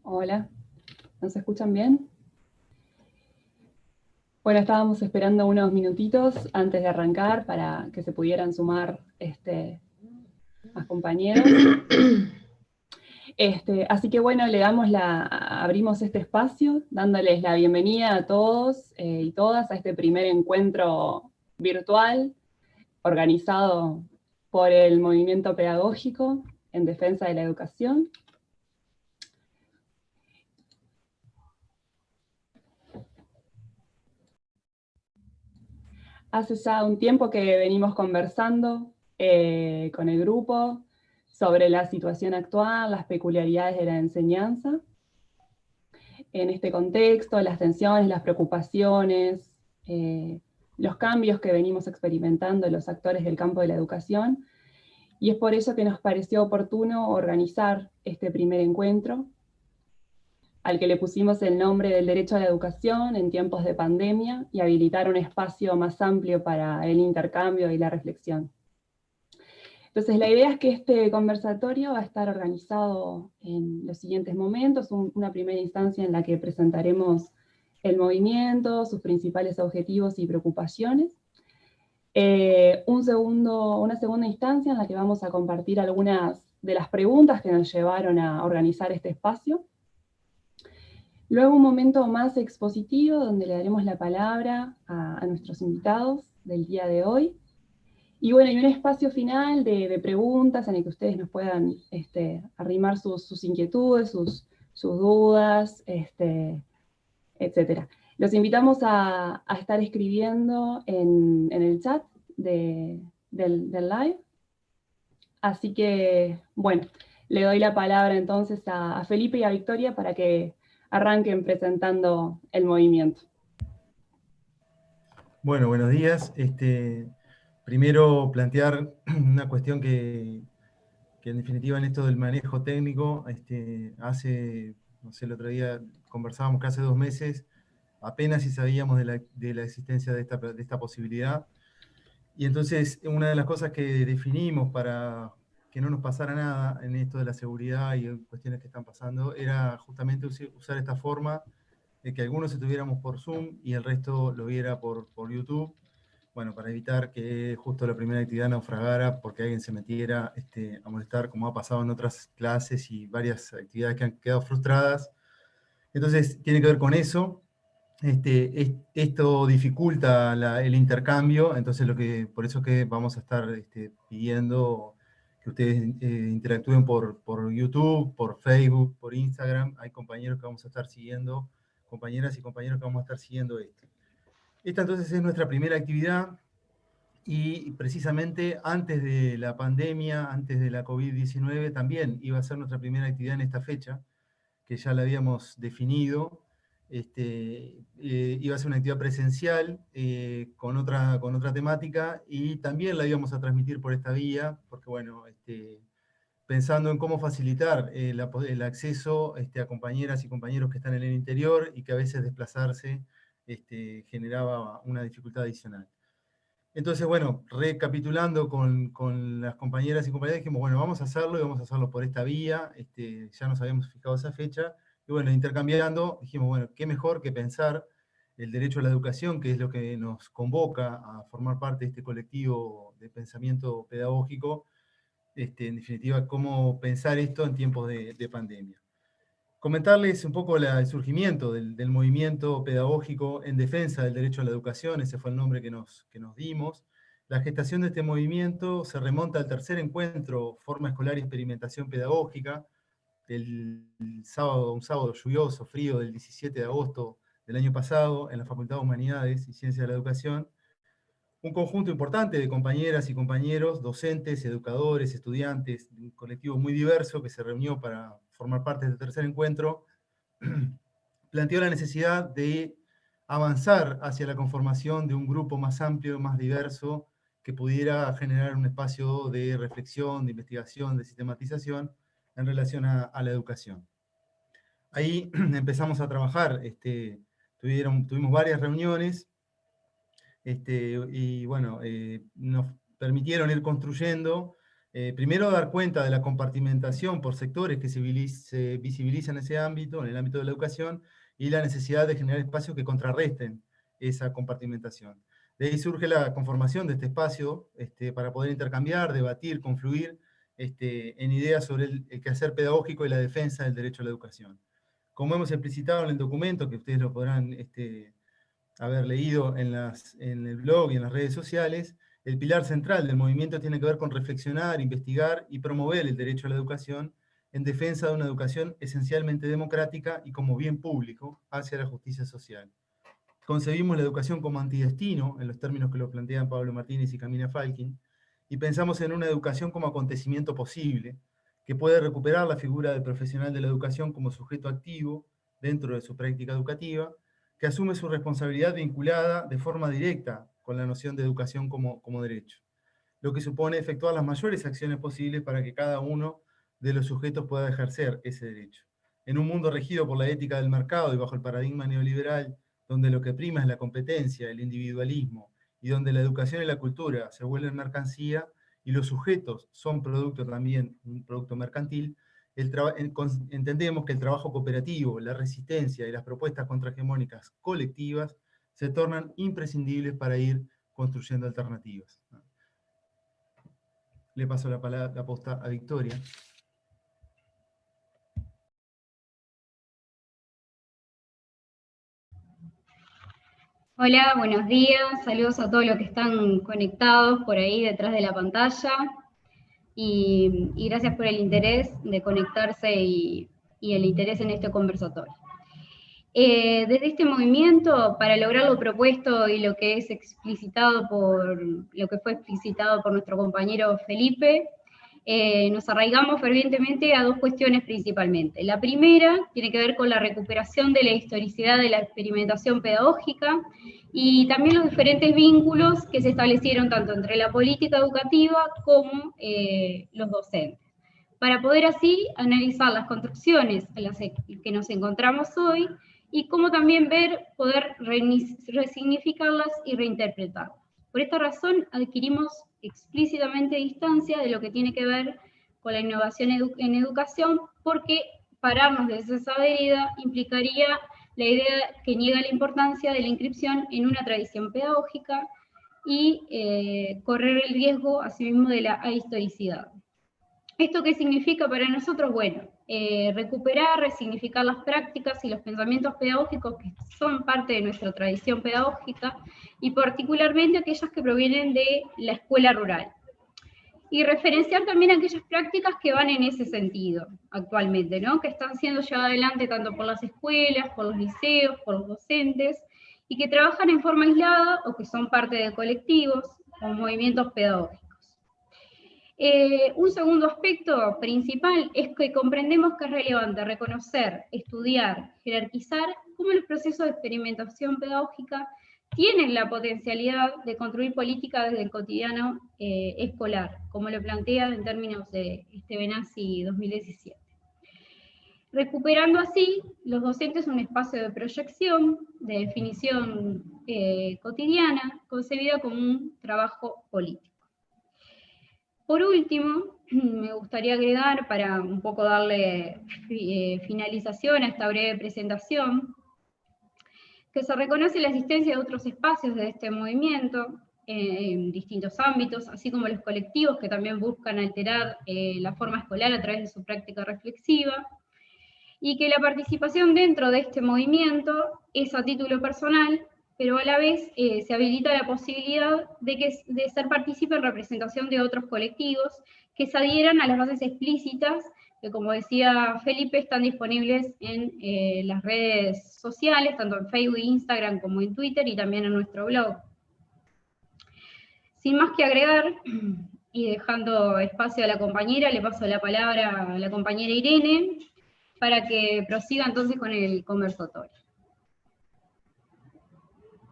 Hola, ¿nos escuchan bien? Bueno, estábamos esperando unos minutitos antes de arrancar para que se pudieran sumar más compañeros. Así que bueno, abrimos este espacio dándoles la bienvenida a todos y todas a este primer encuentro virtual organizado por el Movimiento Pedagógico en Defensa de la Educación. Hace ya un tiempo que venimos conversando con el grupo sobre la situación actual, las peculiaridades de la enseñanza. En este contexto, las tensiones, las preocupaciones, los cambios que venimos experimentando los actores del campo de la educación. Y es por eso que nos pareció oportuno organizar este primer encuentro, al que le pusimos el nombre del derecho a la educación en tiempos de pandemia y habilitar un espacio más amplio para el intercambio y la reflexión. Entonces, la idea es que este conversatorio va a estar organizado en los siguientes momentos, una primera instancia en la que presentaremos el movimiento, sus principales objetivos y preocupaciones. Una segunda instancia en la que vamos a compartir algunas de las preguntas que nos llevaron a organizar este espacio. Luego un momento más expositivo donde le daremos la palabra a nuestros invitados del día de hoy. Y bueno, y un espacio final de preguntas en el que ustedes nos puedan arrimar sus inquietudes, sus dudas, etc. Los invitamos a estar escribiendo en el chat del live. Así que, bueno, le doy la palabra entonces a Felipe y a Victoria para que arranquen presentando el movimiento. Bueno, buenos días. Primero plantear una cuestión que en definitiva en esto del manejo técnico, no sé, el otro día conversábamos que hace 2 meses apenas si sabíamos de la existencia de esta posibilidad. Y entonces una de las cosas que definimos para que no nos pasara nada en esto de la seguridad y cuestiones que están pasando era justamente usar esta forma de que algunos estuviéramos por Zoom y el resto lo viera por YouTube. Bueno, para evitar que justo la primera actividad naufragara porque alguien se metiera a molestar, como ha pasado en otras clases y varias actividades que han quedado frustradas. Entonces, tiene que ver con eso. Esto dificulta el intercambio, entonces por eso que vamos a estar pidiendo que ustedes interactúen por YouTube, por Facebook, por Instagram. Hay compañeros que vamos a estar siguiendo, compañeras y compañeros que vamos a estar siguiendo esto. Esta entonces es nuestra primera actividad. Y precisamente antes de la pandemia, antes de la COVID-19, también iba a ser nuestra primera actividad en esta fecha, que ya la habíamos definido. Iba a ser una actividad presencial con otra temática y también la íbamos a transmitir por esta vía, porque bueno, pensando en cómo facilitar el acceso a compañeras y compañeros que están en el interior y que a veces desplazarse generaba una dificultad adicional. Entonces, bueno, recapitulando con las compañeras y compañeros, dijimos, bueno, vamos a hacerlo y vamos a hacerlo por esta vía, ya nos habíamos fijado esa fecha, y bueno, intercambiando, dijimos, bueno, qué mejor que pensar el derecho a la educación, que es lo que nos convoca a formar parte de este colectivo de pensamiento pedagógico, en definitiva, cómo pensar esto en tiempos de pandemia. Comentarles un poco el surgimiento del movimiento pedagógico en defensa del derecho a la educación, ese fue el nombre que nos dimos. La gestación de este movimiento se remonta al tercer encuentro Forma Escolar y Experimentación Pedagógica, un sábado lluvioso, frío, del 17 de agosto del año pasado, en la Facultad de Humanidades y Ciencias de la Educación. Un conjunto importante de compañeras y compañeros, docentes, educadores, estudiantes, un colectivo muy diverso que se reunió para formar parte de este tercer encuentro, planteó la necesidad de avanzar hacia la conformación de un grupo más amplio, más diverso, que pudiera generar un espacio de reflexión, de investigación, de sistematización en relación a la educación. Ahí empezamos a trabajar, tuvimos varias reuniones, y bueno, nos permitieron ir construyendo Primero, dar cuenta de la compartimentación por sectores que se visibilizan en ese ámbito, en el ámbito de la educación, y la necesidad de generar espacios que contrarresten esa compartimentación. De ahí surge la conformación de este espacio para poder intercambiar, debatir, confluir en ideas sobre el quehacer pedagógico y la defensa del derecho a la educación. Como hemos explicitado en el documento, que ustedes lo podrán haber leído en el blog y en las redes sociales, el pilar central del movimiento tiene que ver con reflexionar, investigar y promover el derecho a la educación en defensa de una educación esencialmente democrática y como bien público hacia la justicia social. Concebimos la educación como antidestino, en los términos que lo plantean Pablo Martínez y Camila Falkin, y pensamos en una educación como acontecimiento posible, que puede recuperar la figura del profesional de la educación como sujeto activo dentro de su práctica educativa, que asume su responsabilidad vinculada de forma directa con la noción de educación como derecho, lo que supone efectuar las mayores acciones posibles para que cada uno de los sujetos pueda ejercer ese derecho. En un mundo regido por la ética del mercado y bajo el paradigma neoliberal, donde lo que prima es la competencia, el individualismo, y donde la educación y la cultura se vuelven mercancía, y los sujetos son producto también, un producto mercantil, entendemos que el trabajo cooperativo, la resistencia y las propuestas contrahegemónicas colectivas se tornan imprescindibles para ir construyendo alternativas. Le paso la posta a Victoria. Hola, buenos días, saludos a todos los que están conectados por ahí detrás de la pantalla y gracias por el interés de conectarse y el interés en este conversatorio. Desde este movimiento, para lograr lo propuesto y lo que es explicitado lo que fue explicitado por nuestro compañero Felipe, nos arraigamos fervientemente a dos cuestiones principalmente. La primera tiene que ver con la recuperación de la historicidad de la experimentación pedagógica y también los diferentes vínculos que se establecieron tanto entre la política educativa como los docentes, para poder así analizar las construcciones en las que nos encontramos hoy y cómo también poder resignificarlas y reinterpretarlas. Por esta razón adquirimos explícitamente distancia de lo que tiene que ver con la innovación en educación, porque pararnos de esa vereda implicaría la idea que niega la importancia de la inscripción en una tradición pedagógica y correr el riesgo asimismo de la ahistoricidad. ¿Esto qué significa para nosotros? Bueno, recuperar, resignificar las prácticas y los pensamientos pedagógicos que son parte de nuestra tradición pedagógica y particularmente aquellas que provienen de la escuela rural. Y referenciar también aquellas prácticas que van en ese sentido actualmente, ¿no? Que están siendo llevadas adelante tanto por las escuelas, por los liceos, por los docentes, y que trabajan en forma aislada o que son parte de colectivos o movimientos pedagógicos. Un segundo aspecto principal es que comprendemos que es relevante reconocer, estudiar, jerarquizar cómo los procesos de experimentación pedagógica tienen la potencialidad de construir política desde el cotidiano escolar, como lo plantea en términos de Benassi 2017. Recuperando así los docentes un espacio de proyección, de definición cotidiana, concebida como un trabajo político. Por último, me gustaría agregar, para un poco darle finalización a esta breve presentación, que se reconoce la existencia de otros espacios de este movimiento en distintos ámbitos, así como los colectivos que también buscan alterar la forma escolar a través de su práctica reflexiva, y que la participación dentro de este movimiento es a título personal, pero a la vez se habilita la posibilidad de ser partícipe en representación de otros colectivos que se adhieran a las bases explícitas, que como decía Felipe, están disponibles en las redes sociales, tanto en Facebook, Instagram como en Twitter, y también en nuestro blog. Sin más que agregar, y dejando espacio a la compañera, le paso la palabra a la compañera Irene, para que prosiga entonces con el conversatorio.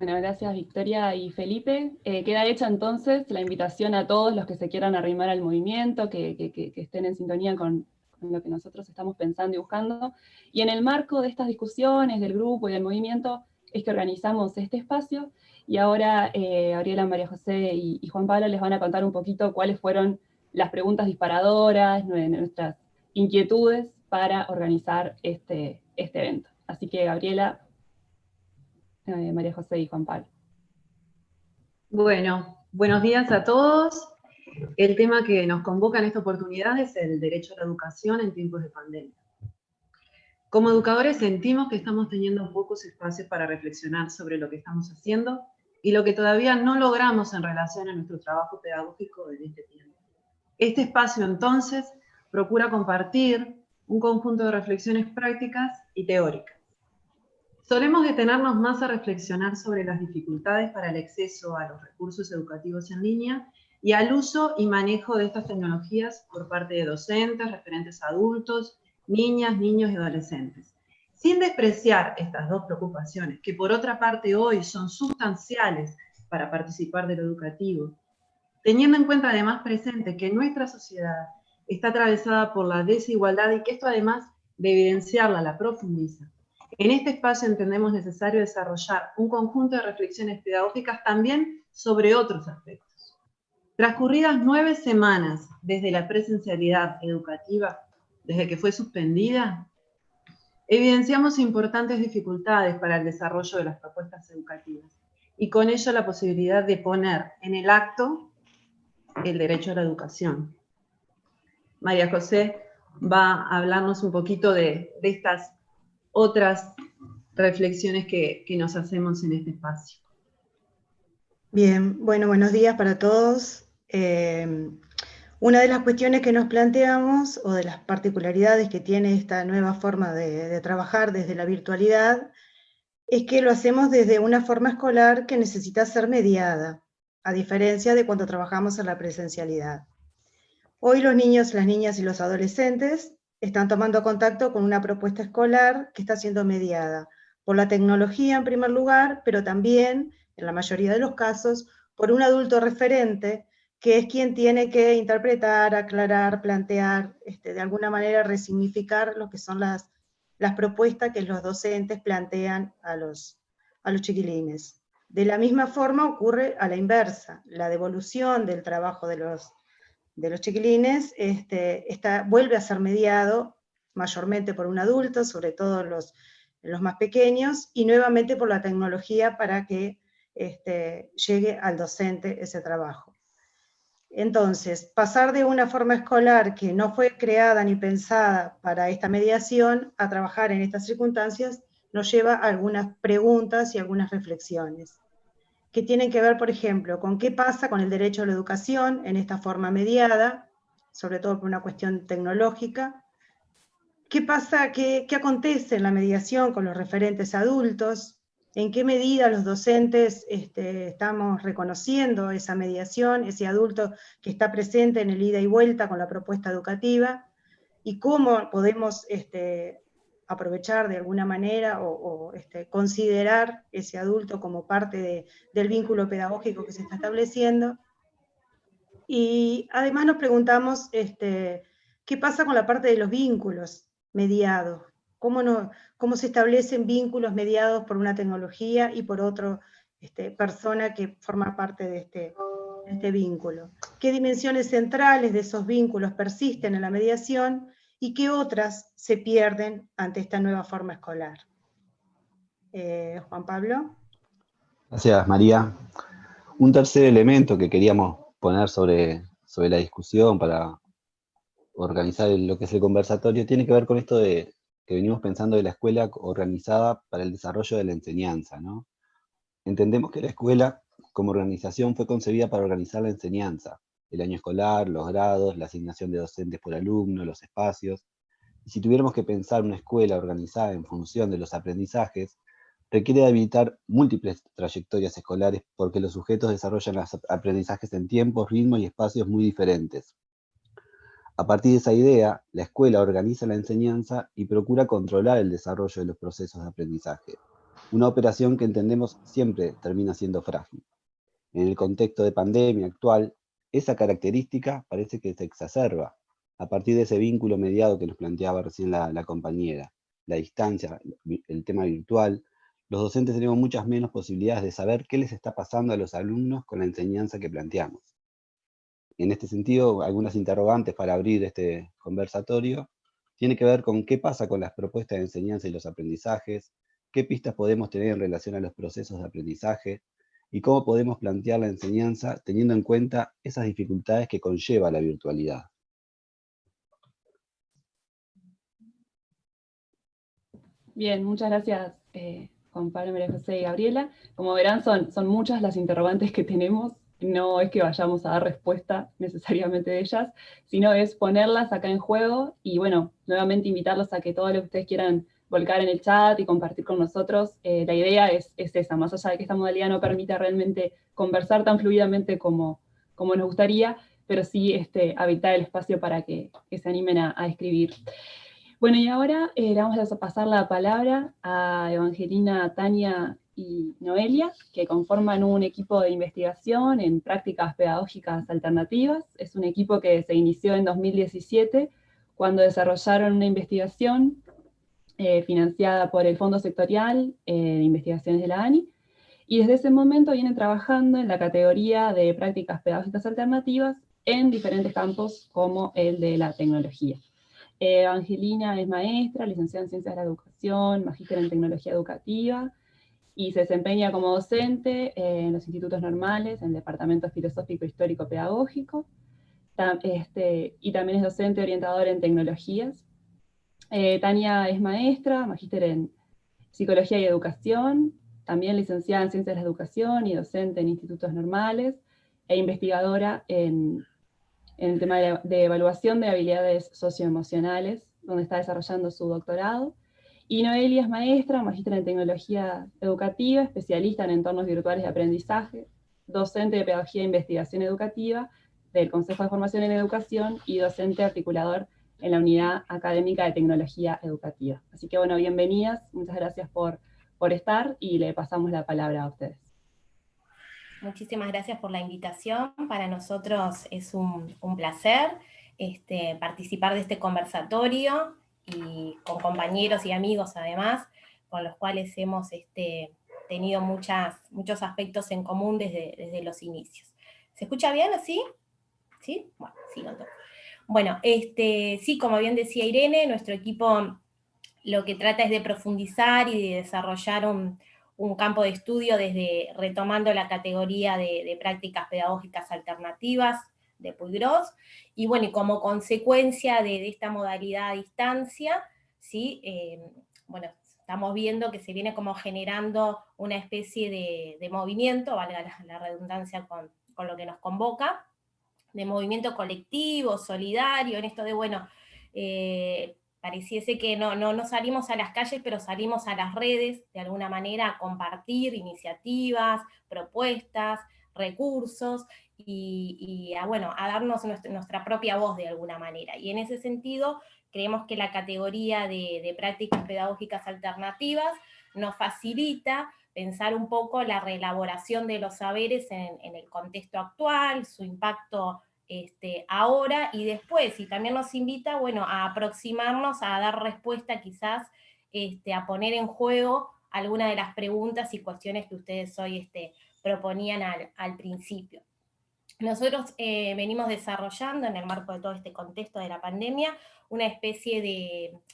Bueno, gracias Victoria y Felipe. Queda hecha entonces la invitación a todos los que se quieran arrimar al movimiento, que estén en sintonía con lo que nosotros estamos pensando y buscando. Y en el marco de estas discusiones del grupo y del movimiento es que organizamos este espacio, y ahora Gabriela, María José y Juan Pablo les van a contar un poquito cuáles fueron las preguntas disparadoras, nuestras inquietudes para organizar este evento. Así que Gabriela, María José y Juan Pablo. Bueno, buenos días a todos. El tema que nos convoca en esta oportunidad es el derecho a la educación en tiempos de pandemia. Como educadores sentimos que estamos teniendo pocos espacios para reflexionar sobre lo que estamos haciendo y lo que todavía no logramos en relación a nuestro trabajo pedagógico en este tiempo. Este espacio, entonces, procura compartir un conjunto de reflexiones prácticas y teóricas. Solemos detenernos más a reflexionar sobre las dificultades para el acceso a los recursos educativos en línea y al uso y manejo de estas tecnologías por parte de docentes, referentes adultos, niñas, niños y adolescentes. Sin despreciar estas dos preocupaciones, que por otra parte hoy son sustanciales para participar de lo educativo, teniendo en cuenta además presente que nuestra sociedad está atravesada por la desigualdad y que esto además de evidenciarla la profundiza. En este espacio entendemos necesario desarrollar un conjunto de reflexiones pedagógicas también sobre otros aspectos. Transcurridas 9 semanas desde la presencialidad educativa, desde que fue suspendida, evidenciamos importantes dificultades para el desarrollo de las propuestas educativas y con ello la posibilidad de poner en el acto el derecho a la educación. María José va a hablarnos un poquito de estas otras reflexiones que nos hacemos en este espacio. Bien, bueno, buenos días para todos. Una de las cuestiones que nos planteamos, o de las particularidades que tiene esta nueva forma de trabajar desde la virtualidad, es que lo hacemos desde una forma escolar que necesita ser mediada, a diferencia de cuando trabajamos en la presencialidad. Hoy los niños, las niñas y los adolescentes están tomando contacto con una propuesta escolar que está siendo mediada por la tecnología en primer lugar, pero también, en la mayoría de los casos, por un adulto referente, que es quien tiene que interpretar, aclarar, plantear, de alguna manera resignificar lo que son las propuestas que los docentes plantean a los chiquilines. De la misma forma ocurre a la inversa, la devolución del trabajo de los chiquilines vuelve a ser mediado mayormente por un adulto, sobre todo los más pequeños, y nuevamente por la tecnología para que llegue al docente ese trabajo. Entonces, pasar de una forma escolar que no fue creada ni pensada para esta mediación a trabajar en estas circunstancias nos lleva a algunas preguntas y algunas reflexiones que tienen que ver, por ejemplo, con qué pasa con el derecho a la educación en esta forma mediada, sobre todo por una cuestión tecnológica. ¿Qué pasa, qué acontece en la mediación con los referentes adultos? ¿En qué medida los docentes estamos reconociendo esa mediación, ese adulto que está presente en el ida y vuelta con la propuesta educativa? ¿Y cómo podemos aprovechar de alguna manera o considerar ese adulto como parte del vínculo pedagógico que se está estableciendo? Y además nos preguntamos qué pasa con la parte de los vínculos mediados, cómo se establecen vínculos mediados por una tecnología y por otra persona que forma parte de este vínculo. ¿Qué dimensiones centrales de esos vínculos persisten en la mediación y qué otras se pierden ante esta nueva forma escolar? Juan Pablo. Gracias, María. Un tercer elemento que queríamos poner sobre la discusión para organizar lo que es el conversatorio tiene que ver con esto de que venimos pensando de la escuela organizada para el desarrollo de la enseñanza, ¿no? Entendemos que la escuela, como organización, fue concebida para organizar la enseñanza, el año escolar, los grados, la asignación de docentes por alumno, los espacios. Y si tuviéramos que pensar una escuela organizada en función de los aprendizajes, requiere habilitar múltiples trayectorias escolares porque los sujetos desarrollan los aprendizajes en tiempos, ritmos y espacios muy diferentes. A partir de esa idea, la escuela organiza la enseñanza y procura controlar el desarrollo de los procesos de aprendizaje, una operación que entendemos siempre termina siendo frágil. En el contexto de pandemia actual, esa característica parece que se exacerba a partir de ese vínculo mediado que nos planteaba recién la compañera, la distancia, el tema virtual. Los docentes tenemos muchas menos posibilidades de saber qué les está pasando a los alumnos con la enseñanza que planteamos. En este sentido, algunas interrogantes para abrir este conversatorio tiene que ver con qué pasa con las propuestas de enseñanza y los aprendizajes, qué pistas podemos tener en relación a los procesos de aprendizaje, y cómo podemos plantear la enseñanza teniendo en cuenta esas dificultades que conlleva la virtualidad. Bien, muchas gracias, Juan Pablo, María José y Gabriela. Como verán, son muchas las interrogantes que tenemos. No es que vayamos a dar respuesta necesariamente de ellas, sino es ponerlas acá en juego y, bueno, nuevamente invitarlos a que todo lo que ustedes quieran volcar en el chat y compartir con nosotros. La idea es esa, más allá de que esta modalidad no permita realmente conversar tan fluidamente como nos gustaría, pero sí habilitar el espacio para que se animen a escribir. Bueno, y ahora le vamos a pasar la palabra a Evangelina, Tania y Noelia, que conforman un equipo de investigación en prácticas pedagógicas alternativas. Es un equipo que se inició en 2017, cuando desarrollaron una investigación financiada por el Fondo Sectorial de Investigaciones de la ANI, y desde ese momento vienen trabajando en la categoría de prácticas pedagógicas alternativas en diferentes campos, como el de la tecnología. Evangelina es maestra, licenciada en Ciencias de la Educación, magíster en Tecnología Educativa, y se desempeña como docente en los institutos normales, en el Departamento Filosófico Histórico Pedagógico, y también es docente orientador en tecnologías. Tania es maestra, magíster en Psicología y Educación, también licenciada en Ciencias de la Educación y docente en institutos normales, e investigadora en el tema de evaluación de habilidades socioemocionales, donde está desarrollando su doctorado. Y Noelia es maestra, magíster en tecnología educativa, especialista en entornos virtuales de aprendizaje, docente de pedagogía e investigación educativa del Consejo de Formación en Educación y docente articulador en la Unidad Académica de Tecnología Educativa. Así que bueno, bienvenidas, muchas gracias por estar y le pasamos la palabra a ustedes. Muchísimas gracias por la invitación. Para nosotros es un placer participar de este conversatorio y con compañeros y amigos además, con los cuales hemos tenido muchos aspectos en común desde los inicios. ¿Se escucha bien así? ¿Sí? Bueno, sí, no toco. Bueno, sí, como bien decía Irene, nuestro equipo lo que trata es de profundizar y de desarrollar un campo de estudio retomando la categoría de prácticas pedagógicas alternativas de Puiggrós, y bueno, y como consecuencia de esta modalidad a distancia, ¿sí? Bueno, estamos viendo que se viene como generando una especie de movimiento, valga la redundancia con lo que nos convoca, de movimiento colectivo, solidario, en esto de, bueno, pareciese que no salimos a las calles, pero salimos a las redes, de alguna manera, a compartir iniciativas, propuestas, recursos, y a darnos nuestra propia voz de alguna manera. Y en ese sentido, creemos que la categoría de prácticas pedagógicas alternativas nos facilita pensar un poco la reelaboración de los saberes en el contexto actual, su impacto ahora y después, y también nos invita, bueno, a aproximarnos, a dar respuesta quizás, a poner en juego alguna de las preguntas y cuestiones que ustedes hoy proponían al principio. Nosotros venimos desarrollando, en el marco de todo este contexto de la pandemia, una especie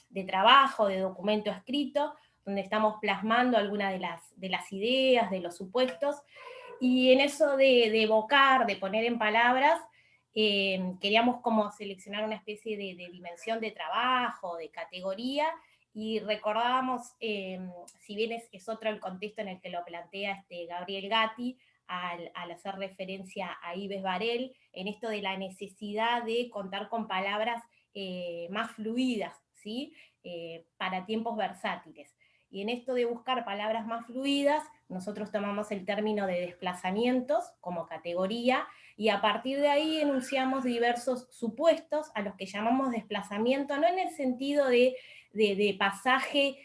de trabajo, de documento escrito, donde estamos plasmando algunas de las ideas, de los supuestos, y en eso de evocar, de poner en palabras, queríamos como seleccionar una especie de dimensión de trabajo, de categoría, y recordábamos, si bien es otro el contexto en el que lo plantea Gabriel Gatti, al hacer referencia a Yves Varel, en esto de la necesidad de contar con palabras más fluidas, ¿sí? Para tiempos versátiles. Y en esto de buscar palabras más fluidas, nosotros tomamos el término de desplazamientos como categoría, y a partir de ahí enunciamos diversos supuestos a los que llamamos desplazamiento, no en el sentido de pasaje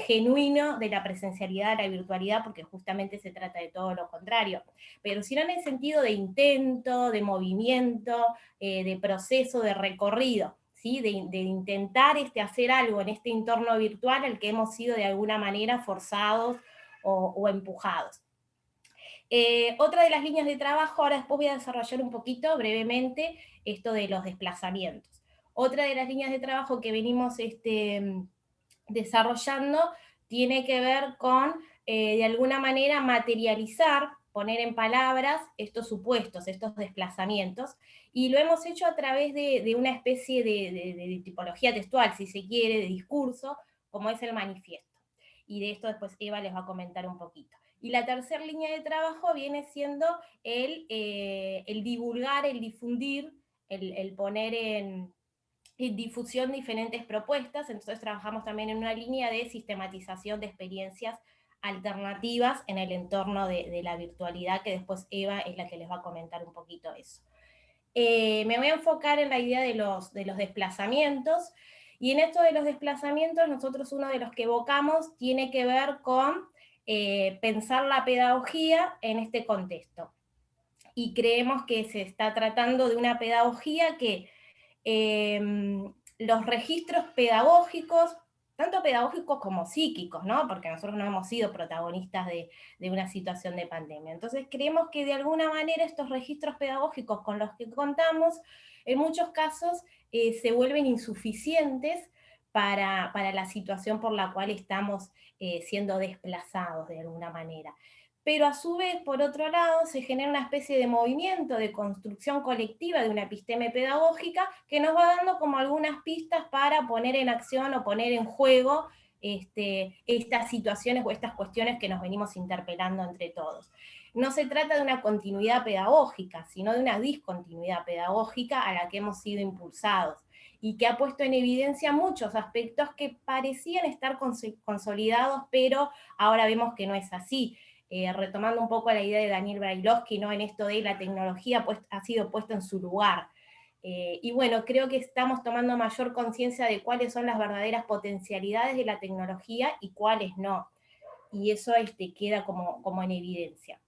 genuino de la presencialidad a la virtualidad, porque justamente se trata de todo lo contrario, pero sino en el sentido de intento, de movimiento, de proceso, de recorrido, ¿sí? de intentar hacer algo en este entorno virtual al que hemos sido de alguna manera forzados o empujados. Otra de las líneas de trabajo, ahora después voy a desarrollar un poquito brevemente esto de los desplazamientos. Otra de las líneas de trabajo que venimos desarrollando tiene que ver con, de alguna manera, materializar, poner en palabras estos supuestos, estos desplazamientos, y lo hemos hecho a través de una especie de tipología textual, si se quiere, de discurso, como es el manifiesto. Y de esto después Eva les va a comentar un poquito. Y la tercera línea de trabajo viene siendo el divulgar, el difundir, el poner en difusión diferentes propuestas. Entonces trabajamos también en una línea de sistematización de experiencias alternativas en el entorno de la virtualidad, que después Eva es la que les va a comentar un poquito eso. Me voy a enfocar en la idea de los desplazamientos, y en esto de los desplazamientos nosotros uno de los que evocamos tiene que ver con pensar la pedagogía en este contexto. Y creemos que se está tratando de una pedagogía que los registros pedagógicos, tanto pedagógicos como psíquicos, ¿no? Porque nosotros no hemos sido protagonistas de una situación de pandemia. Entonces creemos que de alguna manera estos registros pedagógicos con los que contamos, en muchos casos se vuelven insuficientes para la situación por la cual estamos siendo desplazados de alguna manera. Pero a su vez, por otro lado, se genera una especie de movimiento de construcción colectiva de una episteme pedagógica que nos va dando como algunas pistas para poner en acción o poner en juego estas situaciones o estas cuestiones que nos venimos interpelando entre todos. No se trata de una continuidad pedagógica, sino de una discontinuidad pedagógica a la que hemos sido impulsados, y que ha puesto en evidencia muchos aspectos que parecían estar consolidados, pero ahora vemos que no es así. Retomando un poco la idea de Daniel Brailovsky, ¿no? En esto de la tecnología ha sido puesta en su lugar. Y bueno, creo que estamos tomando mayor conciencia de cuáles son las verdaderas potencialidades de la tecnología y cuáles no. Y eso queda como en evidencia.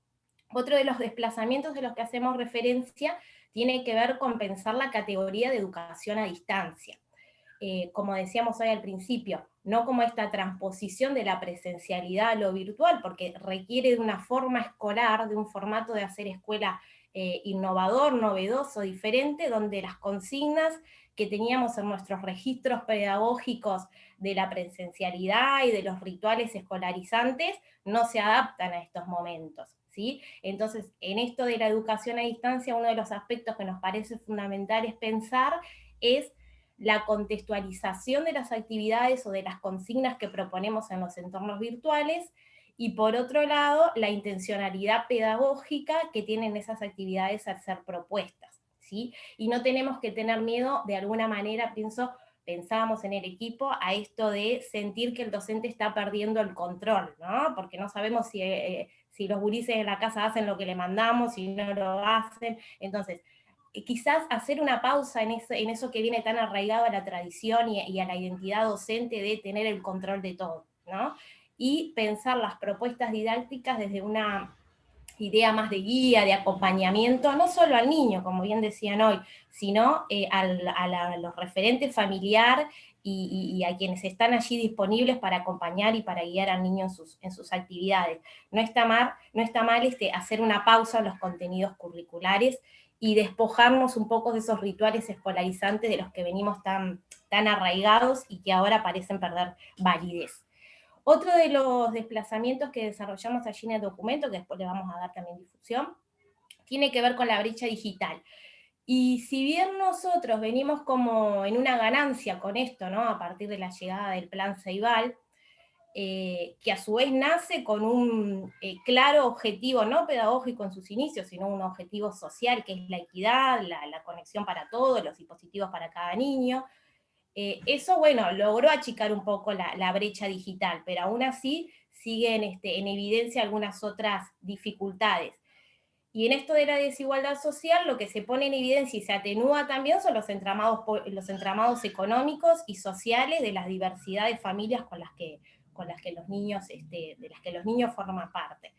Otro de los desplazamientos de los que hacemos referencia tiene que ver con pensar la categoría de educación a distancia. Como decíamos hoy al principio, no como esta transposición de la presencialidad a lo virtual, porque requiere de una forma escolar, de un formato de hacer escuela innovador, novedoso, diferente, donde las consignas que teníamos en nuestros registros pedagógicos de la presencialidad y de los rituales escolarizantes no se adaptan a estos momentos, ¿sí? Entonces, en esto de la educación a distancia, uno de los aspectos que nos parece fundamental es pensar es la contextualización de las actividades o de las consignas que proponemos en los entornos virtuales, y por otro lado, la intencionalidad pedagógica que tienen esas actividades al ser propuestas, ¿sí? Y no tenemos que tener miedo, de alguna manera, pensábamos en el equipo, a esto de sentir que el docente está perdiendo el control, ¿no? Porque no sabemos si los gurises en la casa hacen lo que le mandamos, si no lo hacen. Entonces, quizás hacer una pausa en eso que viene tan arraigado a la tradición y a la identidad docente de tener el control de todo, ¿no? Y pensar las propuestas didácticas desde una idea más de guía, de acompañamiento, no solo al niño, como bien decían hoy, sino a los referentes familiar y a quienes están allí disponibles para acompañar y para guiar al niño en sus actividades. No está mal hacer una pausa en los contenidos curriculares y despojarnos un poco de esos rituales escolarizantes de los que venimos tan arraigados y que ahora parecen perder validez. Otro de los desplazamientos que desarrollamos allí en el documento, que después le vamos a dar también difusión, tiene que ver con la brecha digital. Y si bien nosotros venimos como en una ganancia con esto, ¿no? A partir de la llegada del Plan Ceibal, que a su vez nace con un claro objetivo, no pedagógico en sus inicios, sino un objetivo social, que es la equidad, la conexión para todos, los dispositivos para cada niño. Eso, bueno, logró achicar un poco la brecha digital, pero aún así siguen en evidencia algunas otras dificultades. Y en esto de la desigualdad social, lo que se pone en evidencia y se atenúa también son los entramados económicos y sociales de las diversidad de familias con las que los niños, de las que los niños forman parte.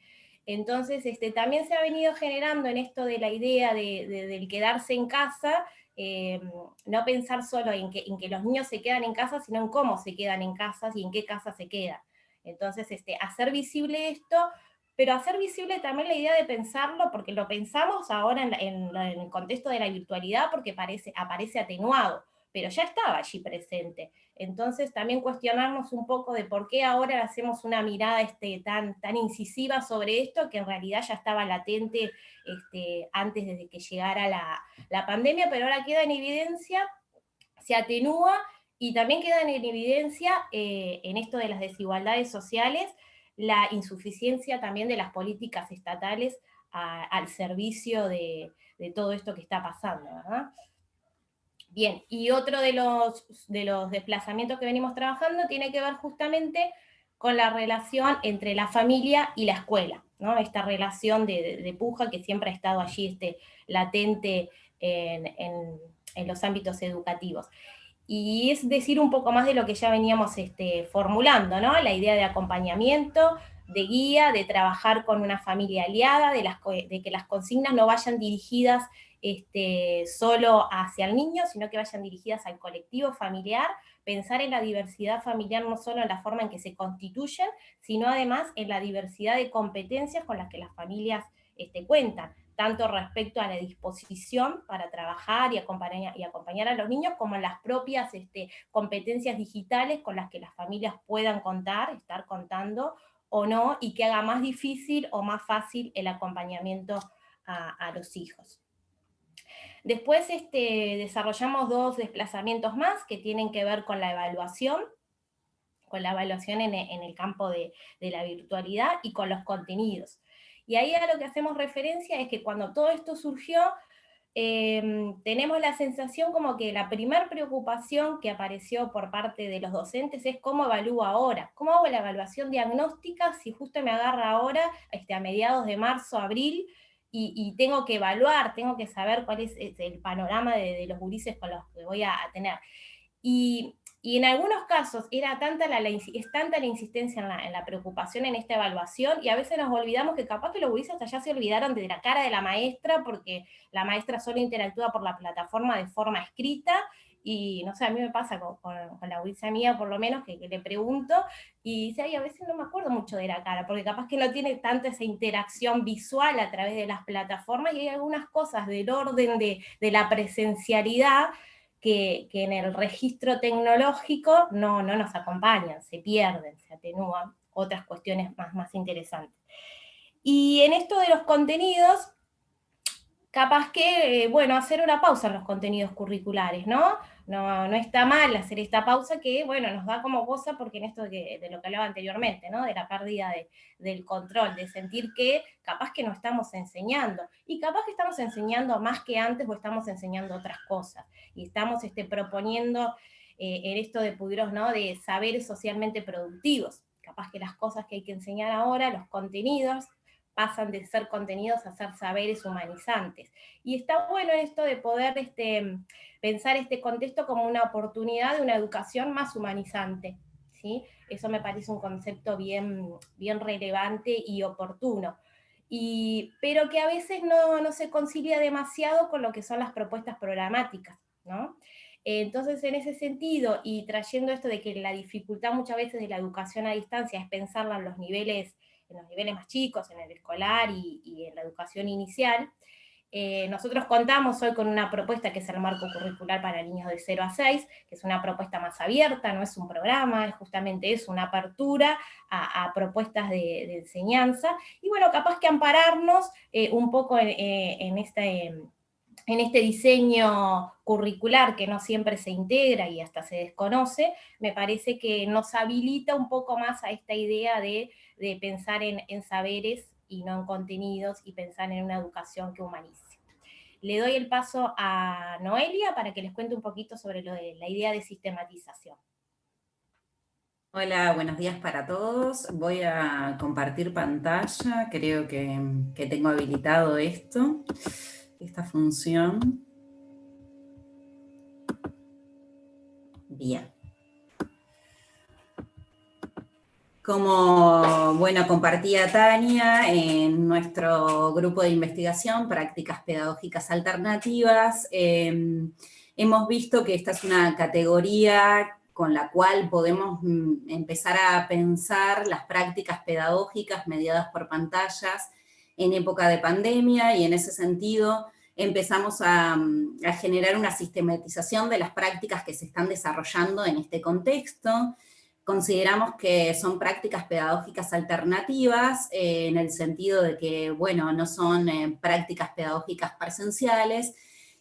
Entonces, también se ha venido generando en esto de la idea del quedarse en casa, no pensar solo en que los niños se quedan en casa, sino en cómo se quedan en casas y en qué casa se quedan. Entonces, hacer visible esto pero hacer visible también la idea de pensarlo, porque lo pensamos ahora en el contexto de la virtualidad porque aparece atenuado, pero ya estaba allí presente. Entonces también cuestionarnos un poco de por qué ahora hacemos una mirada tan incisiva sobre esto, que en realidad ya estaba latente antes de que llegara la pandemia, pero ahora queda en evidencia, se atenúa, y también queda en evidencia en esto de las desigualdades sociales, la insuficiencia también de las políticas estatales al servicio de todo esto que está pasando, ¿verdad? Bien, y otro de los desplazamientos que venimos trabajando tiene que ver justamente con la relación entre la familia y la escuela, ¿no? Esta relación de puja que siempre ha estado allí latente en los ámbitos educativos. Y es decir un poco más de lo que ya veníamos formulando, ¿no? La idea de acompañamiento, de guía, de trabajar con una familia aliada, de que las consignas no vayan dirigidas solo hacia el niño, sino que vayan dirigidas al colectivo familiar, pensar en la diversidad familiar no solo en la forma en que se constituyen, sino además en la diversidad de competencias con las que las familias cuentan, tanto respecto a la disposición para trabajar y acompañar a los niños, como en las propias competencias digitales con las que las familias puedan estar contando o no, y que haga más difícil o más fácil el acompañamiento a los hijos. Después desarrollamos 2 desplazamientos más que tienen que ver con la evaluación en el campo de la virtualidad y con los contenidos. Y ahí a lo que hacemos referencia es que cuando todo esto surgió, tenemos la sensación como que la primer preocupación que apareció por parte de los docentes es cómo evalúo ahora, cómo hago la evaluación diagnóstica si justo me agarra ahora, a mediados de marzo, abril, y tengo que evaluar, tengo que saber cuál es el panorama de los gurises con los que voy a tener. Y en algunos casos es tanta la insistencia en la preocupación en esta evaluación, y a veces nos olvidamos que capaz que los gurises hasta ya se olvidaron de la cara de la maestra, porque la maestra solo interactúa por la plataforma de forma escrita, y no sé, a mí me pasa con la gurisa mía, por lo menos, que le pregunto, y dice, ay, a veces no me acuerdo mucho de la cara, porque capaz que no tiene tanta esa interacción visual a través de las plataformas, y hay algunas cosas del orden de la presencialidad que en el registro tecnológico no nos acompañan, se pierden, se atenúan, otras cuestiones más interesantes. Y en esto de los contenidos, capaz que, bueno, hacer una pausa en los contenidos curriculares, ¿no? No está mal hacer esta pausa que, bueno, nos da como cosa, porque en esto de lo que hablaba anteriormente, ¿no? De la pérdida del control, de sentir que capaz que no estamos enseñando, y capaz que estamos enseñando más que antes, o estamos enseñando otras cosas, y estamos proponiendo en esto de Puigros, ¿no? De saberes socialmente productivos. Capaz que las cosas que hay que enseñar ahora, los contenidos, pasan de ser contenidos a ser saberes humanizantes. Y está bueno esto de poder pensar este contexto como una oportunidad de una educación más humanizante, ¿sí? Eso me parece un concepto bien relevante y oportuno. Pero que a veces no se concilia demasiado con lo que son las propuestas programáticas, ¿no? Entonces, en ese sentido, y trayendo esto de que la dificultad muchas veces de la educación a distancia es pensarla en los niveles más chicos, en el escolar y en la educación inicial, nosotros contamos hoy con una propuesta que es el marco curricular para niños de 0 a 6, que es una propuesta más abierta, no es un programa, justamente es una apertura a propuestas de enseñanza, y bueno, capaz que ampararnos un poco en este diseño curricular que no siempre se integra y hasta se desconoce, me parece que nos habilita un poco más a esta idea de pensar en saberes y no en contenidos, y pensar en una educación que humanice. Le doy el paso a Noelia para que les cuente un poquito sobre lo de la idea de sistematización. Hola, buenos días para todos. Voy a compartir pantalla, creo que tengo habilitado esta función. Bien. Como, bueno, compartía Tania, en nuestro grupo de investigación, Prácticas Pedagógicas Alternativas, hemos visto que esta es una categoría con la cual podemos empezar a pensar las prácticas pedagógicas mediadas por pantallas en época de pandemia, y en ese sentido empezamos a generar una sistematización de las prácticas que se están desarrollando en este contexto. Consideramos que son prácticas pedagógicas alternativas, en el sentido de que, bueno, no son prácticas pedagógicas presenciales,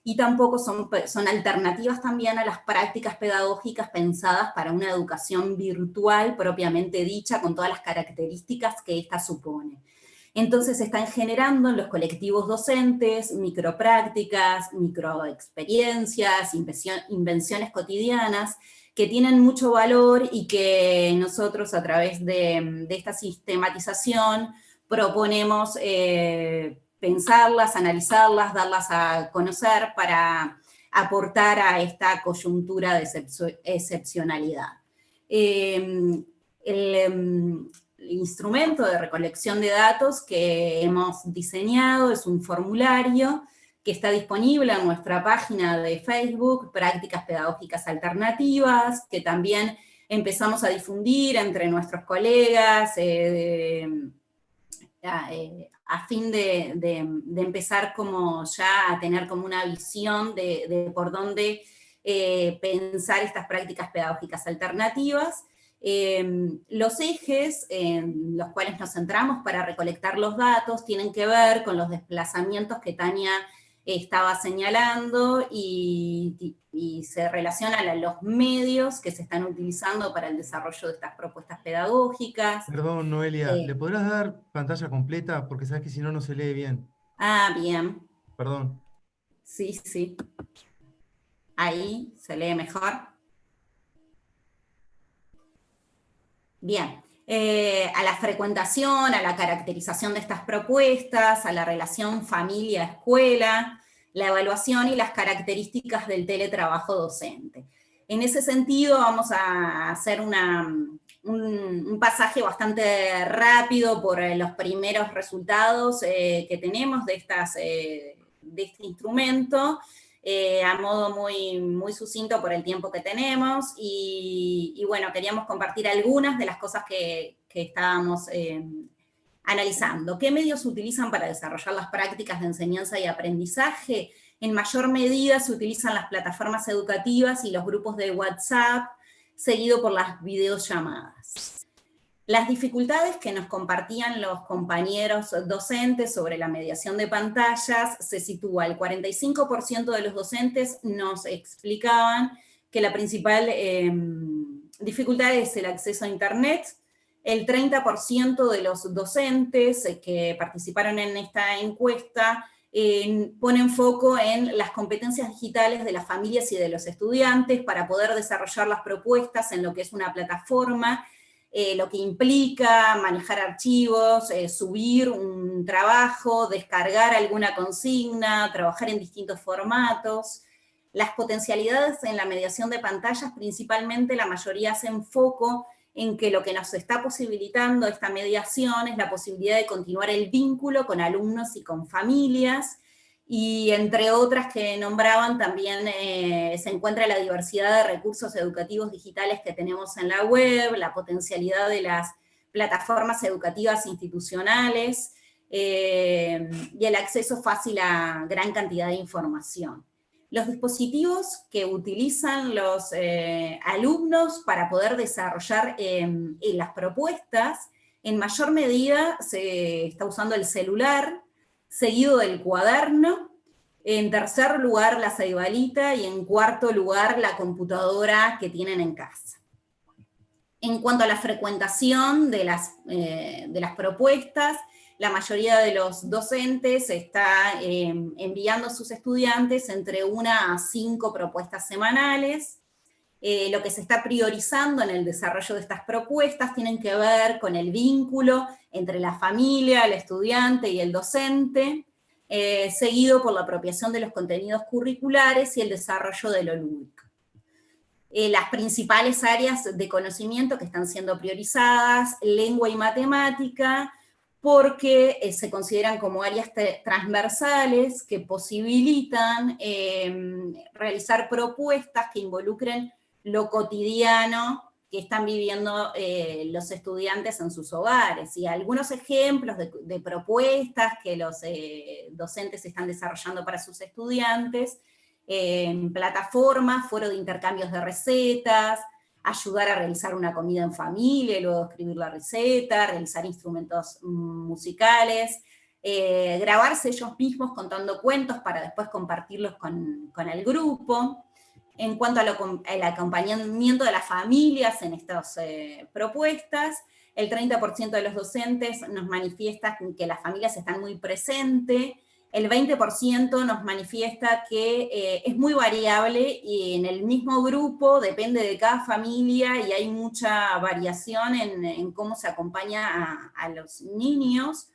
y tampoco son alternativas también a las prácticas pedagógicas pensadas para una educación virtual propiamente dicha, con todas las características que ésta supone. Entonces se están generando en los colectivos docentes microprácticas, microexperiencias, invenciones cotidianas, que tienen mucho valor y que nosotros a través de esta sistematización proponemos pensarlas, analizarlas, darlas a conocer para aportar a esta coyuntura de excepcionalidad. El instrumento de recolección de datos que hemos diseñado es un formulario que está disponible en nuestra página de Facebook, Prácticas Pedagógicas Alternativas, que también empezamos a difundir entre nuestros colegas, a fin de empezar como ya a tener como una visión de por dónde pensar estas prácticas pedagógicas alternativas. Los ejes en los cuales nos centramos para recolectar los datos tienen que ver con los desplazamientos que Tania estaba señalando y se relacionan a los medios que se están utilizando para el desarrollo de estas propuestas pedagógicas. Perdón, Noelia, ¿le podrás dar pantalla completa? Porque sabes que si no, no se lee bien. Ah, bien. Perdón. Sí, sí. Ahí se lee mejor. Bien. A la frecuentación, a la caracterización de estas propuestas, a la relación familia-escuela, la evaluación y las características del teletrabajo docente. En ese sentido vamos a hacer un pasaje bastante rápido por los primeros resultados que tenemos de este instrumento, a modo muy sucinto por el tiempo que tenemos, y bueno, queríamos compartir algunas de las cosas que estábamos analizando. ¿Qué medios se utilizan para desarrollar las prácticas de enseñanza y aprendizaje? En mayor medida se utilizan las plataformas educativas y los grupos de WhatsApp, seguido por las videollamadas. Las dificultades que nos compartían los compañeros docentes sobre la mediación de pantallas se sitúa. El 45% de los docentes nos explicaban que la principal dificultad es el acceso a Internet. El 30% de los docentes que participaron en esta encuesta ponen foco en las competencias digitales de las familias y de los estudiantes para poder desarrollar las propuestas en lo que es una plataforma, lo que implica manejar archivos, subir un trabajo, descargar alguna consigna, trabajar en distintos formatos. Las potencialidades en la mediación de pantallas, principalmente la mayoría hacen foco en que lo que nos está posibilitando esta mediación es la posibilidad de continuar el vínculo con alumnos y con familias, y entre otras que nombraban también se encuentra la diversidad de recursos educativos digitales que tenemos en la web, la potencialidad de las plataformas educativas institucionales y el acceso fácil a gran cantidad de información. Los dispositivos que utilizan los alumnos para poder desarrollar las propuestas, en mayor medida se está usando el celular, seguido del cuaderno, en tercer lugar la ceibalita y en cuarto lugar la computadora que tienen en casa. En cuanto a la frecuentación de las propuestas, la mayoría de los docentes está enviando a sus estudiantes entre 1 a 5 propuestas semanales. Lo que se está priorizando en el desarrollo de estas propuestas tienen que ver con el vínculo entre la familia, el estudiante y el docente, seguido por la apropiación de los contenidos curriculares y el desarrollo de lo lúdico. Las principales áreas de conocimiento que están siendo priorizadas, lengua y matemática, porque se consideran como áreas transversales que posibilitan realizar propuestas que involucren lo cotidiano que están viviendo los estudiantes en sus hogares. Y algunos ejemplos de propuestas que los docentes están desarrollando para sus estudiantes, plataformas, foro de intercambios de recetas, ayudar a realizar una comida en familia y luego escribir la receta, realizar instrumentos musicales, grabarse ellos mismos contando cuentos para después compartirlos con el grupo. En cuanto al acompañamiento de las familias en estas propuestas, el 30% de los docentes nos manifiesta que las familias están muy presentes, el 20% nos manifiesta que es muy variable y en el mismo grupo depende de cada familia y hay mucha variación en cómo se acompaña a los niños.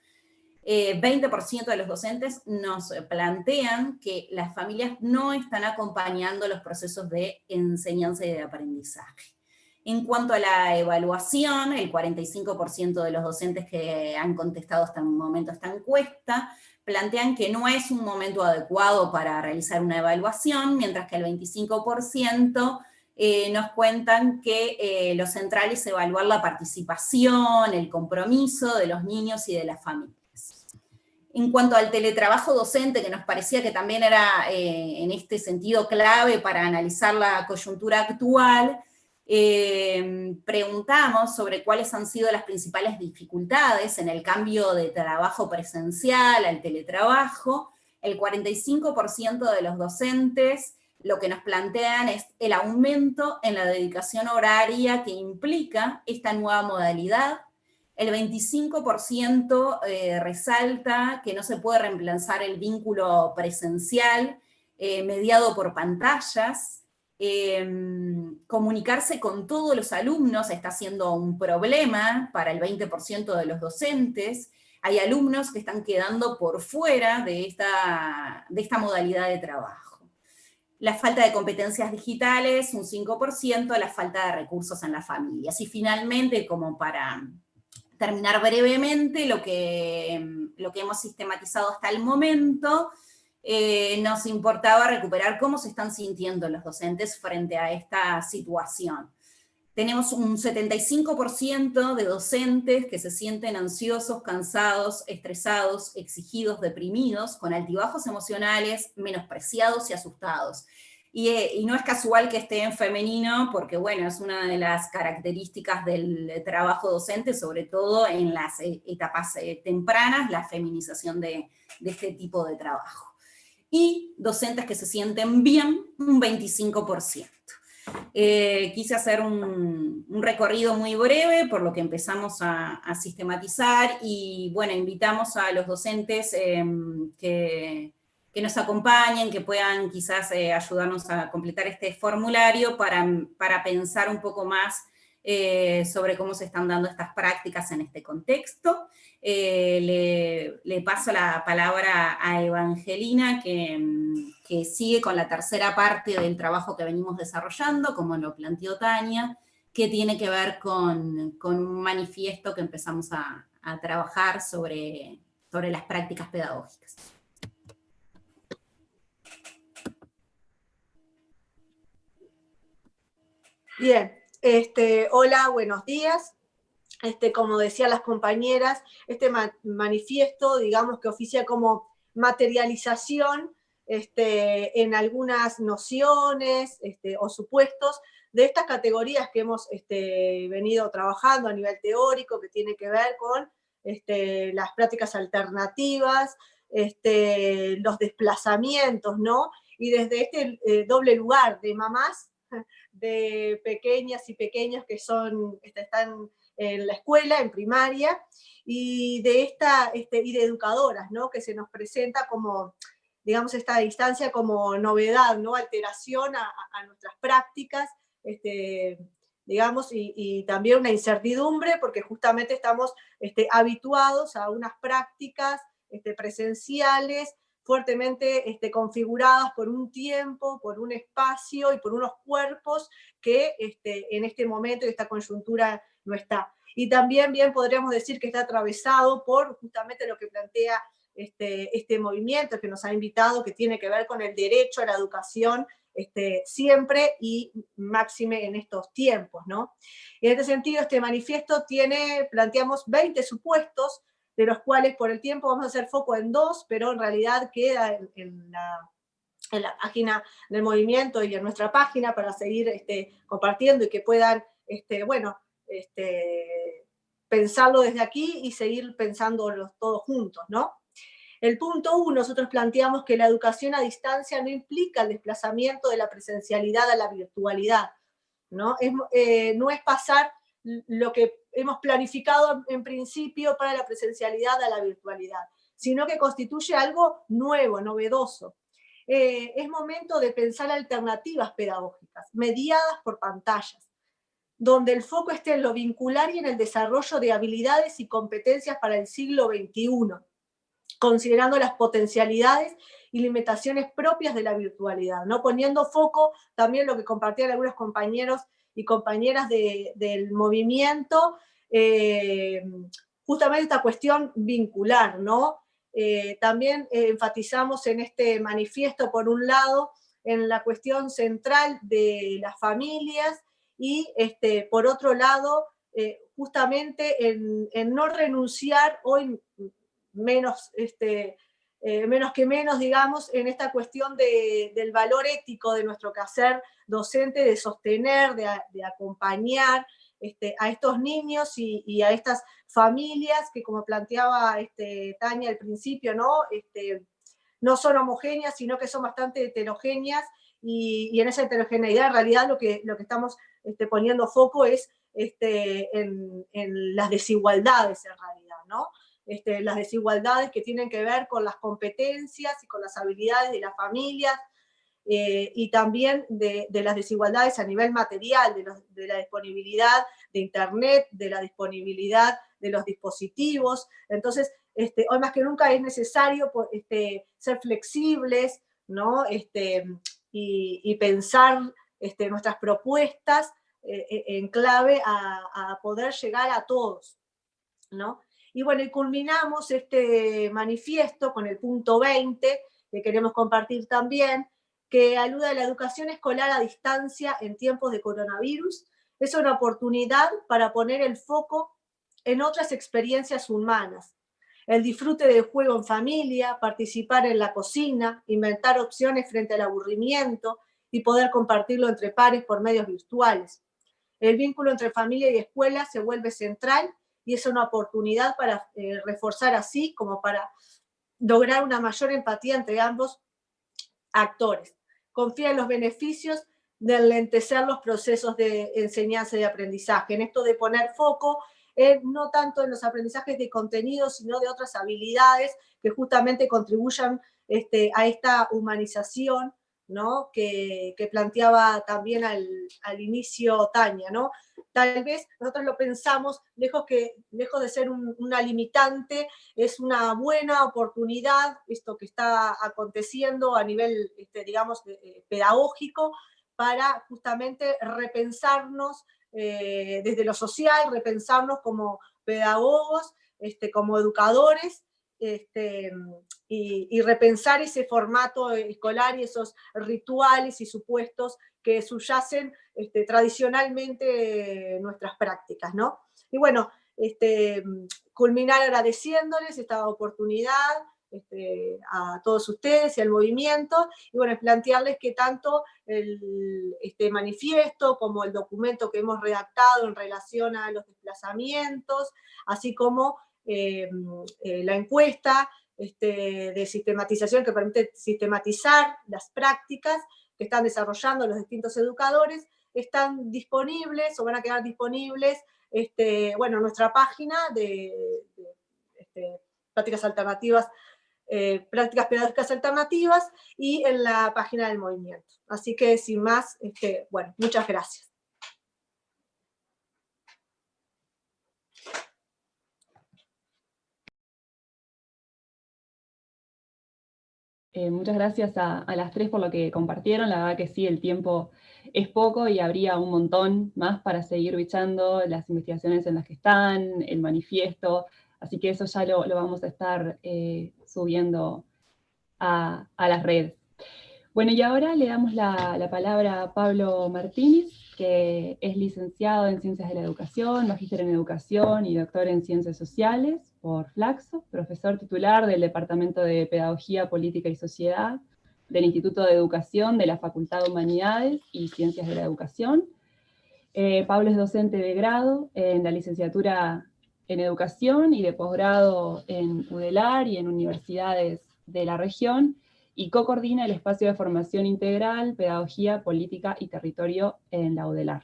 20% de los docentes nos plantean que las familias no están acompañando los procesos de enseñanza y de aprendizaje. En cuanto a la evaluación, el 45% de los docentes que han contestado hasta el momento esta encuesta plantean que no es un momento adecuado para realizar una evaluación, mientras que el 25% nos cuentan que lo central es evaluar la participación, el compromiso de los niños y de las familias. En cuanto al teletrabajo docente, que nos parecía que también era en este sentido clave para analizar la coyuntura actual, preguntamos sobre cuáles han sido las principales dificultades en el cambio de trabajo presencial al teletrabajo. El 45% de los docentes lo que nos plantean es el aumento en la dedicación horaria que implica esta nueva modalidad. El 25% resalta que no se puede reemplazar el vínculo presencial mediado por pantallas. Comunicarse con todos los alumnos está siendo un problema para el 20% de los docentes. Hay alumnos que están quedando por fuera de esta modalidad de trabajo. La falta de competencias digitales, un 5%, la falta de recursos en las familias. Y finalmente, como para terminar brevemente, lo que hemos sistematizado hasta el momento, nos importaba recuperar cómo se están sintiendo los docentes frente a esta situación. Tenemos un 75% de docentes que se sienten ansiosos, cansados, estresados, exigidos, deprimidos, con altibajos emocionales, menospreciados y asustados. Y no es casual que esté en femenino, porque bueno, es una de las características del trabajo docente, sobre todo en las etapas tempranas, la feminización de este tipo de trabajo. Y docentes que se sienten bien, un 25%. Quise hacer un recorrido muy breve, por lo que empezamos a sistematizar, y bueno, invitamos a los docentes que nos acompañen, que puedan quizás ayudarnos a completar este formulario para pensar un poco más sobre cómo se están dando estas prácticas en este contexto. Le paso la palabra a Evangelina, que sigue con la tercera parte del trabajo que venimos desarrollando, como lo planteó Tania, que tiene que ver con un manifiesto que empezamos a trabajar sobre las prácticas pedagógicas. Bien, hola, buenos días. Como decían las compañeras, este manifiesto, digamos que oficia como materialización en algunas nociones o supuestos de estas categorías que hemos venido trabajando a nivel teórico, que tiene que ver con las prácticas alternativas, los desplazamientos, ¿no? Y desde este doble lugar de mamás, de pequeñas y pequeños que están en la escuela, en primaria, y de educadoras, ¿no? Que se nos presenta como, digamos, esta distancia como novedad, ¿no? Alteración a nuestras prácticas, digamos, y también una incertidumbre, porque justamente estamos habituados a unas prácticas presenciales, fuertemente configuradas por un tiempo, por un espacio y por unos cuerpos que en este momento y esta coyuntura no está. Y también bien podríamos decir que está atravesado por justamente lo que plantea este movimiento que nos ha invitado, que tiene que ver con el derecho a la educación siempre y máxime en estos tiempos, ¿no? En este sentido, este manifiesto planteamos 20 supuestos, de los cuales por el tiempo vamos a hacer foco en 2, pero en realidad queda en la página del movimiento y en nuestra página para seguir compartiendo y que puedan, pensarlo desde aquí y seguir pensándolo todos juntos, ¿no? El punto 1, nosotros planteamos que la educación a distancia no implica el desplazamiento de la presencialidad a la virtualidad, ¿no? No es pasar lo que hemos planificado en principio para la presencialidad a la virtualidad, sino que constituye algo nuevo, novedoso. Es momento de pensar alternativas pedagógicas, mediadas por pantallas, donde el foco esté en lo vincular y en el desarrollo de habilidades y competencias para el siglo XXI, considerando las potencialidades y limitaciones propias de la virtualidad, ¿no? Poniendo foco también lo que compartían algunos compañeros y compañeras del movimiento, justamente esta cuestión vincular, ¿no? También enfatizamos en este manifiesto, por un lado, en la cuestión central de las familias y, por otro lado, justamente en no renunciar hoy menos que menos, digamos, en esta cuestión del valor ético de nuestro quehacer docente, de sostener, de acompañar a estos niños y a estas familias que, como planteaba Tania al principio, no son homogéneas, sino que son bastante heterogéneas, y en esa heterogeneidad en realidad lo que estamos poniendo foco es en las desigualdades en realidad, ¿no? Las desigualdades que tienen que ver con las competencias y con las habilidades de las familias, y también de las desigualdades a nivel material, de la disponibilidad de Internet, de la disponibilidad de los dispositivos. Entonces, hoy más que nunca es necesario ser flexibles, ¿no? Y pensar nuestras propuestas en clave a poder llegar a todos, ¿no? Y bueno, y culminamos este manifiesto con el punto 20, que queremos compartir también, que alude a la educación escolar a distancia en tiempos de coronavirus. Es una oportunidad para poner el foco en otras experiencias humanas. El disfrute del juego en familia, participar en la cocina, inventar opciones frente al aburrimiento y poder compartirlo entre pares por medios virtuales. El vínculo entre familia y escuela se vuelve central y es una oportunidad para reforzar así como para lograr una mayor empatía entre ambos actores. Confía en los beneficios de enlentecer los procesos de enseñanza y aprendizaje, en esto de poner foco no tanto en los aprendizajes de contenido, sino de otras habilidades que justamente contribuyan a esta humanización, ¿no? que planteaba también al inicio Tania, ¿no? Tal vez nosotros lo pensamos, lejos de ser una limitante, es una buena oportunidad, esto que está aconteciendo a nivel, digamos, pedagógico, para justamente repensarnos desde lo social, repensarnos como pedagogos, como educadores, y repensar ese formato escolar y esos rituales y supuestos que subyacen tradicionalmente nuestras prácticas, ¿no? Y bueno, culminar agradeciéndoles esta oportunidad a todos ustedes y al movimiento, y bueno, plantearles que tanto este manifiesto como el documento que hemos redactado en relación a los desplazamientos, así como la encuesta de sistematización que permite sistematizar las prácticas que están desarrollando los distintos educadores, están disponibles o van a quedar disponibles bueno, en nuestra página de prácticas alternativas, prácticas pedagógicas alternativas, y en la página del movimiento. Así que sin más, bueno, muchas gracias. Muchas gracias a las tres por lo que compartieron. La verdad que sí, el tiempo es poco y habría un montón más para seguir bichando las investigaciones en las que están, el manifiesto, así que eso ya lo vamos a estar subiendo a las redes. Bueno, Bueno, y ahora le damos la palabra a Pablo Martínez, que es licenciado en Ciencias de la Educación, magíster en Educación y doctor en Ciencias Sociales por Flaxo, profesor titular del Departamento de Pedagogía, Política y Sociedad del Instituto de Educación de la Facultad de Humanidades y Ciencias de la Educación. Pablo es docente de grado en la licenciatura en Educación y de posgrado en UDELAR y en universidades de la región, y co-coordina el espacio de formación integral, pedagogía, política y territorio en la UDELAR.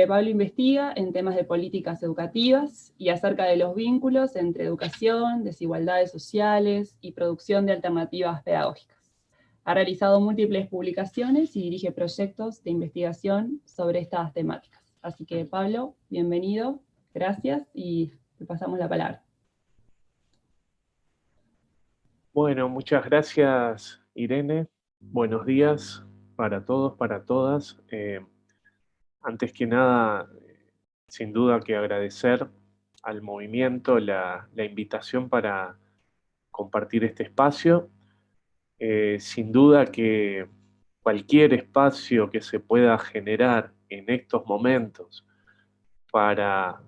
Pablo investiga en temas de políticas educativas y acerca de los vínculos entre educación, desigualdades sociales y producción de alternativas pedagógicas. Ha realizado múltiples publicaciones y dirige proyectos de investigación sobre estas temáticas. Así que, Pablo, bienvenido, gracias, y te pasamos la palabra. Bueno, muchas gracias, Irene. Buenos días para todos, para todas. Antes que nada, sin duda que agradecer al movimiento la invitación para compartir este espacio. Sin duda que cualquier espacio que se pueda generar en estos momentos para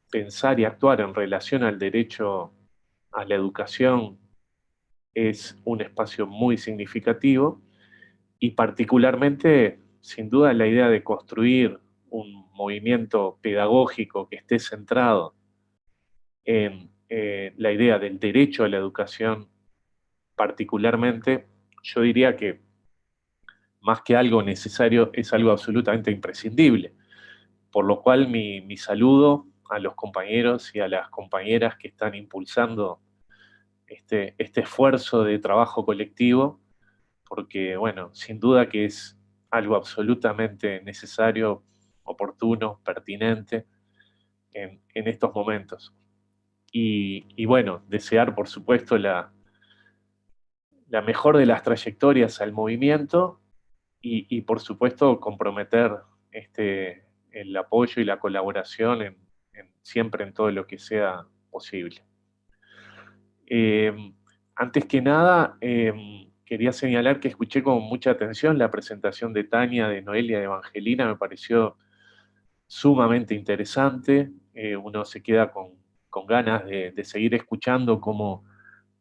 pensar y actuar en relación al derecho a la educación es un espacio muy significativo, y particularmente, sin duda, la idea de construir un movimiento pedagógico que esté centrado en la idea del derecho a la educación particularmente, yo diría que más que algo necesario es algo absolutamente imprescindible, por lo cual mi saludo a los compañeros y a las compañeras que están impulsando este esfuerzo de trabajo colectivo, porque, bueno, sin duda que es algo absolutamente necesario, oportuno, pertinente en estos momentos. Y bueno, desear, por supuesto, la mejor de las trayectorias al movimiento y por supuesto, comprometer el apoyo y la colaboración siempre en todo lo que sea posible. Antes que nada, quería señalar que escuché con mucha atención la presentación de Tania, de Noelia, de Evangelina. Me pareció sumamente interesante. Uno se queda con ganas de seguir escuchando cómo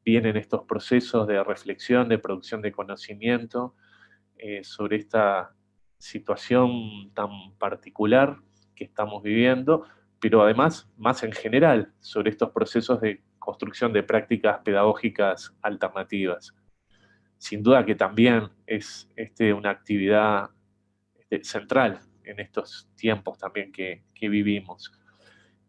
vienen estos procesos de reflexión, de producción de conocimiento sobre esta situación tan particular que estamos viviendo, pero además, más en general, sobre estos procesos de construcción de prácticas pedagógicas alternativas. Sin duda que también es una actividad central en estos tiempos también que vivimos.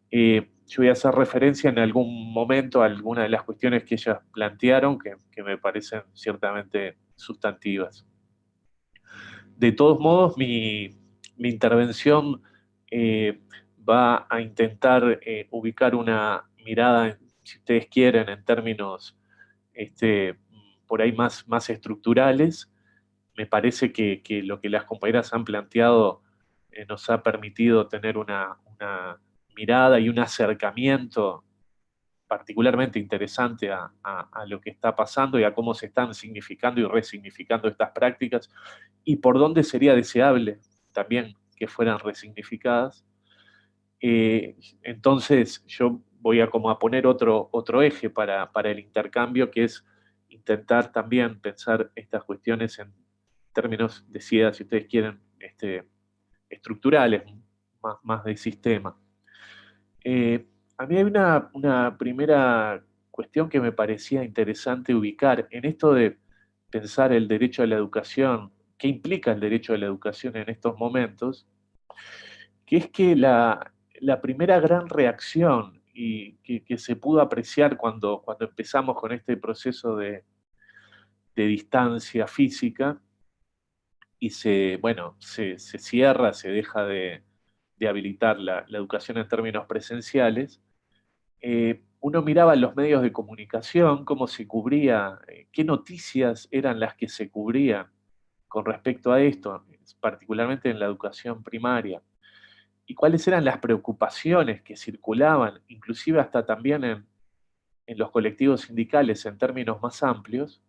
Yo voy a hacer referencia en algún momento a algunas de las cuestiones que ellas plantearon que me parecen ciertamente sustantivas. De todos modos, mi intervención va a intentar ubicar una mirada, si ustedes quieren, en términos por ahí más estructurales. Me parece que lo que las compañeras han planteado nos ha permitido tener una mirada y un acercamiento particularmente interesante a lo que está pasando y a cómo se están significando y resignificando estas prácticas, y por dónde sería deseable también que fueran resignificadas. Entonces yo voy a poner otro eje para el intercambio, que es intentar también pensar estas cuestiones en términos, decía, si ustedes quieren, estructurales, más de sistema. A mí hay una primera cuestión que me parecía interesante ubicar en esto de pensar el derecho a la educación, qué implica el derecho a la educación en estos momentos, que es que la primera gran reacción y que se pudo apreciar cuando empezamos con este proceso de distancia física y se cierra, se deja de habilitar la educación en términos presenciales, uno miraba en los medios de comunicación cómo se cubría, qué noticias eran las que se cubrían con respecto a esto, particularmente en la educación primaria, y cuáles eran las preocupaciones que circulaban, inclusive hasta también en los colectivos sindicales en términos más amplios,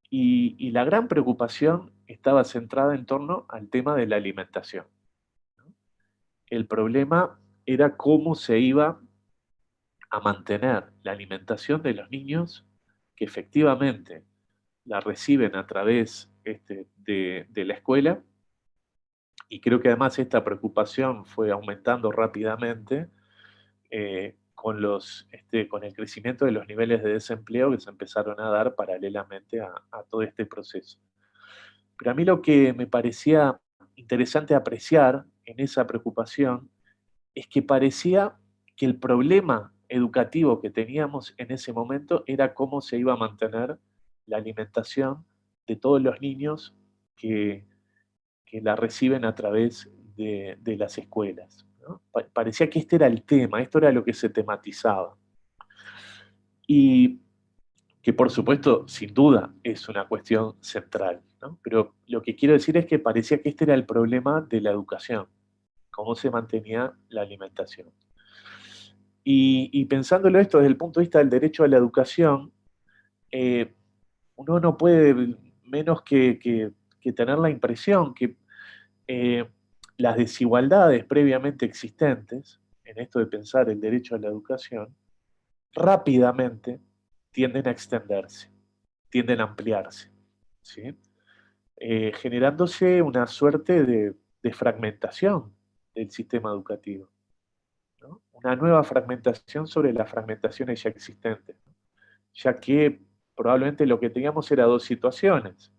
Y la gran preocupación estaba centrada en torno al tema de la alimentación, ¿no? El problema era cómo se iba a mantener la alimentación de los niños que efectivamente la reciben a través de la escuela, y creo que además esta preocupación fue aumentando rápidamente con el crecimiento de los niveles de desempleo que se empezaron a dar paralelamente a todo este proceso. Pero a mí lo que me parecía interesante apreciar en esa preocupación es que parecía que el problema educativo que teníamos en ese momento era cómo se iba a mantener la alimentación de todos los niños que la reciben a través de las escuelas, ¿no? Parecía que este era el tema, esto era lo que se tematizaba. Y que por supuesto, sin duda, es una cuestión central, ¿no? Pero lo que quiero decir es que parecía que este era el problema de la educación, cómo se mantenía la alimentación. Y pensándolo esto desde el punto de vista del derecho a la educación, uno no puede menos que tener la impresión que las desigualdades previamente existentes, en esto de pensar el derecho a la educación, rápidamente tienden a extenderse, tienden a ampliarse, ¿sí? Generándose una suerte de fragmentación del sistema educativo, ¿no? Una nueva fragmentación sobre las fragmentaciones ya existentes, ¿no? Ya que probablemente lo que teníamos era dos situaciones: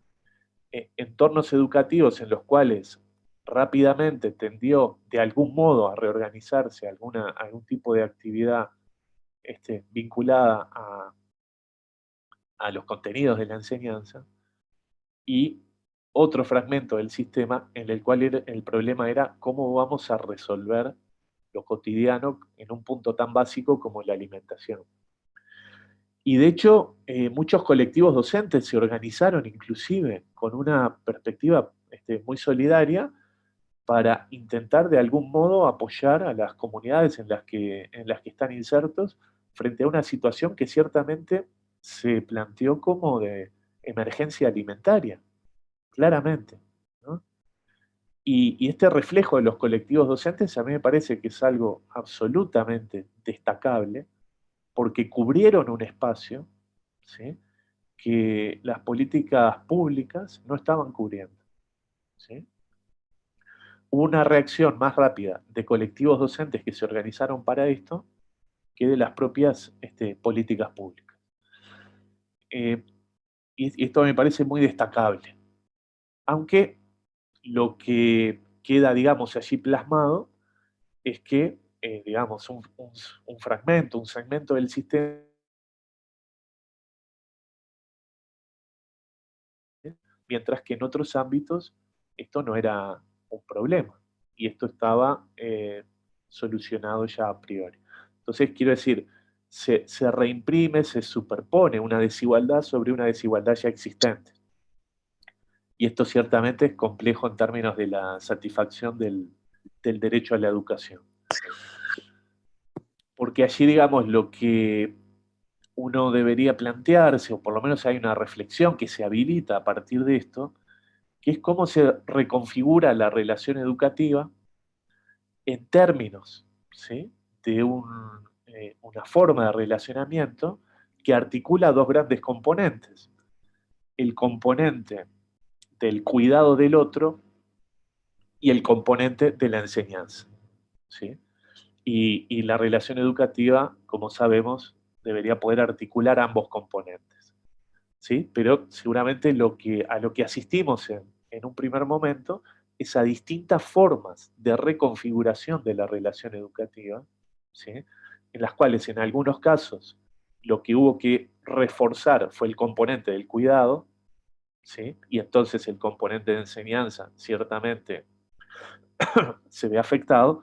entornos educativos en los cuales rápidamente tendió de algún modo a reorganizarse algún tipo de actividad vinculada a los contenidos de la enseñanza, y otro fragmento del sistema en el cual el problema era cómo vamos a resolver lo cotidiano en un punto tan básico como la alimentación. Y de hecho, muchos colectivos docentes se organizaron inclusive con una perspectiva muy solidaria para intentar de algún modo apoyar a las comunidades en las que están insertos frente a una situación que ciertamente se planteó como de emergencia alimentaria, claramente, ¿no? Y este reflejo de los colectivos docentes a mí me parece que es algo absolutamente destacable, porque cubrieron un espacio, ¿sí?, que las políticas públicas no estaban cubriendo, ¿sí? Hubo una reacción más rápida de colectivos docentes que se organizaron para esto que de las propias políticas públicas. Y esto me parece muy destacable. Aunque lo que queda, digamos, allí plasmado es que, digamos, un fragmento, un segmento del sistema, mientras que en otros ámbitos esto no era un problema y esto estaba solucionado ya a priori. Entonces, quiero decir, se reimprime, se superpone una desigualdad sobre una desigualdad ya existente. Y esto ciertamente es complejo en términos de la satisfacción del derecho a la educación. Porque allí, digamos, lo que uno debería plantearse, o por lo menos hay una reflexión que se habilita a partir de esto, que es cómo se reconfigura la relación educativa en términos, ¿sí?, de una forma de relacionamiento que articula dos grandes componentes: el componente del cuidado del otro y el componente de la enseñanza, ¿sí? Y la relación educativa, como sabemos, debería poder articular ambos componentes, ¿sí? Pero seguramente a lo que asistimos en un primer momento es a distintas formas de reconfiguración de la relación educativa, ¿sí?, en las cuales en algunos casos lo que hubo que reforzar fue el componente del cuidado, ¿sí?, y entonces el componente de enseñanza ciertamente se ve afectado,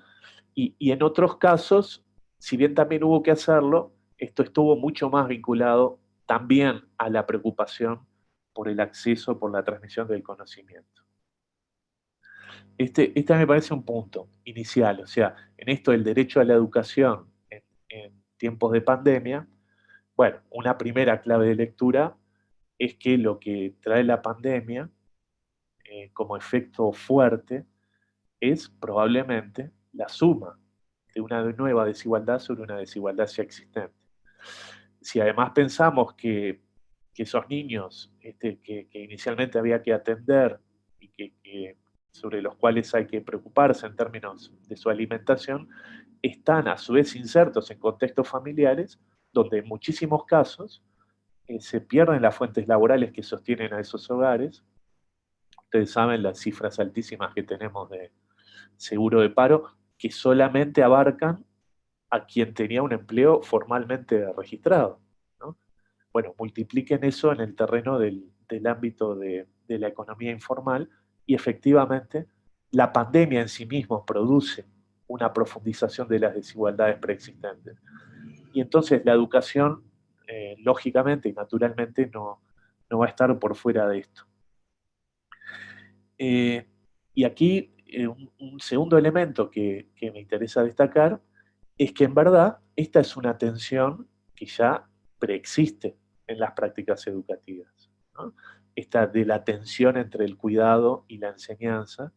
y en otros casos, si bien también hubo que hacerlo, esto estuvo mucho más vinculado también a la preocupación por el acceso, por la transmisión del conocimiento. Este me parece un punto inicial, o sea, en esto del derecho a la educación en tiempos de pandemia, bueno, una primera clave de lectura es que lo que trae la pandemia como efecto fuerte es probablemente la suma de una nueva desigualdad sobre una desigualdad ya existente. Si además pensamos que esos niños que inicialmente había que atender y sobre los cuales hay que preocuparse en términos de su alimentación, están a su vez insertos en contextos familiares donde en muchísimos casos se pierden las fuentes laborales que sostienen a esos hogares. Ustedes saben las cifras altísimas que tenemos de seguro de paro, que solamente abarcan a quien tenía un empleo formalmente registrado, ¿no? Bueno, multipliquen eso en el terreno del ámbito de la economía informal y efectivamente la pandemia en sí misma produce una profundización de las desigualdades preexistentes. Y entonces la educación, lógicamente y naturalmente, no va a estar por fuera de esto. Y aquí un segundo elemento que me interesa destacar es que en verdad esta es una tensión que ya preexiste en las prácticas educativas, ¿no? Esta de la tensión entre el cuidado y la enseñanza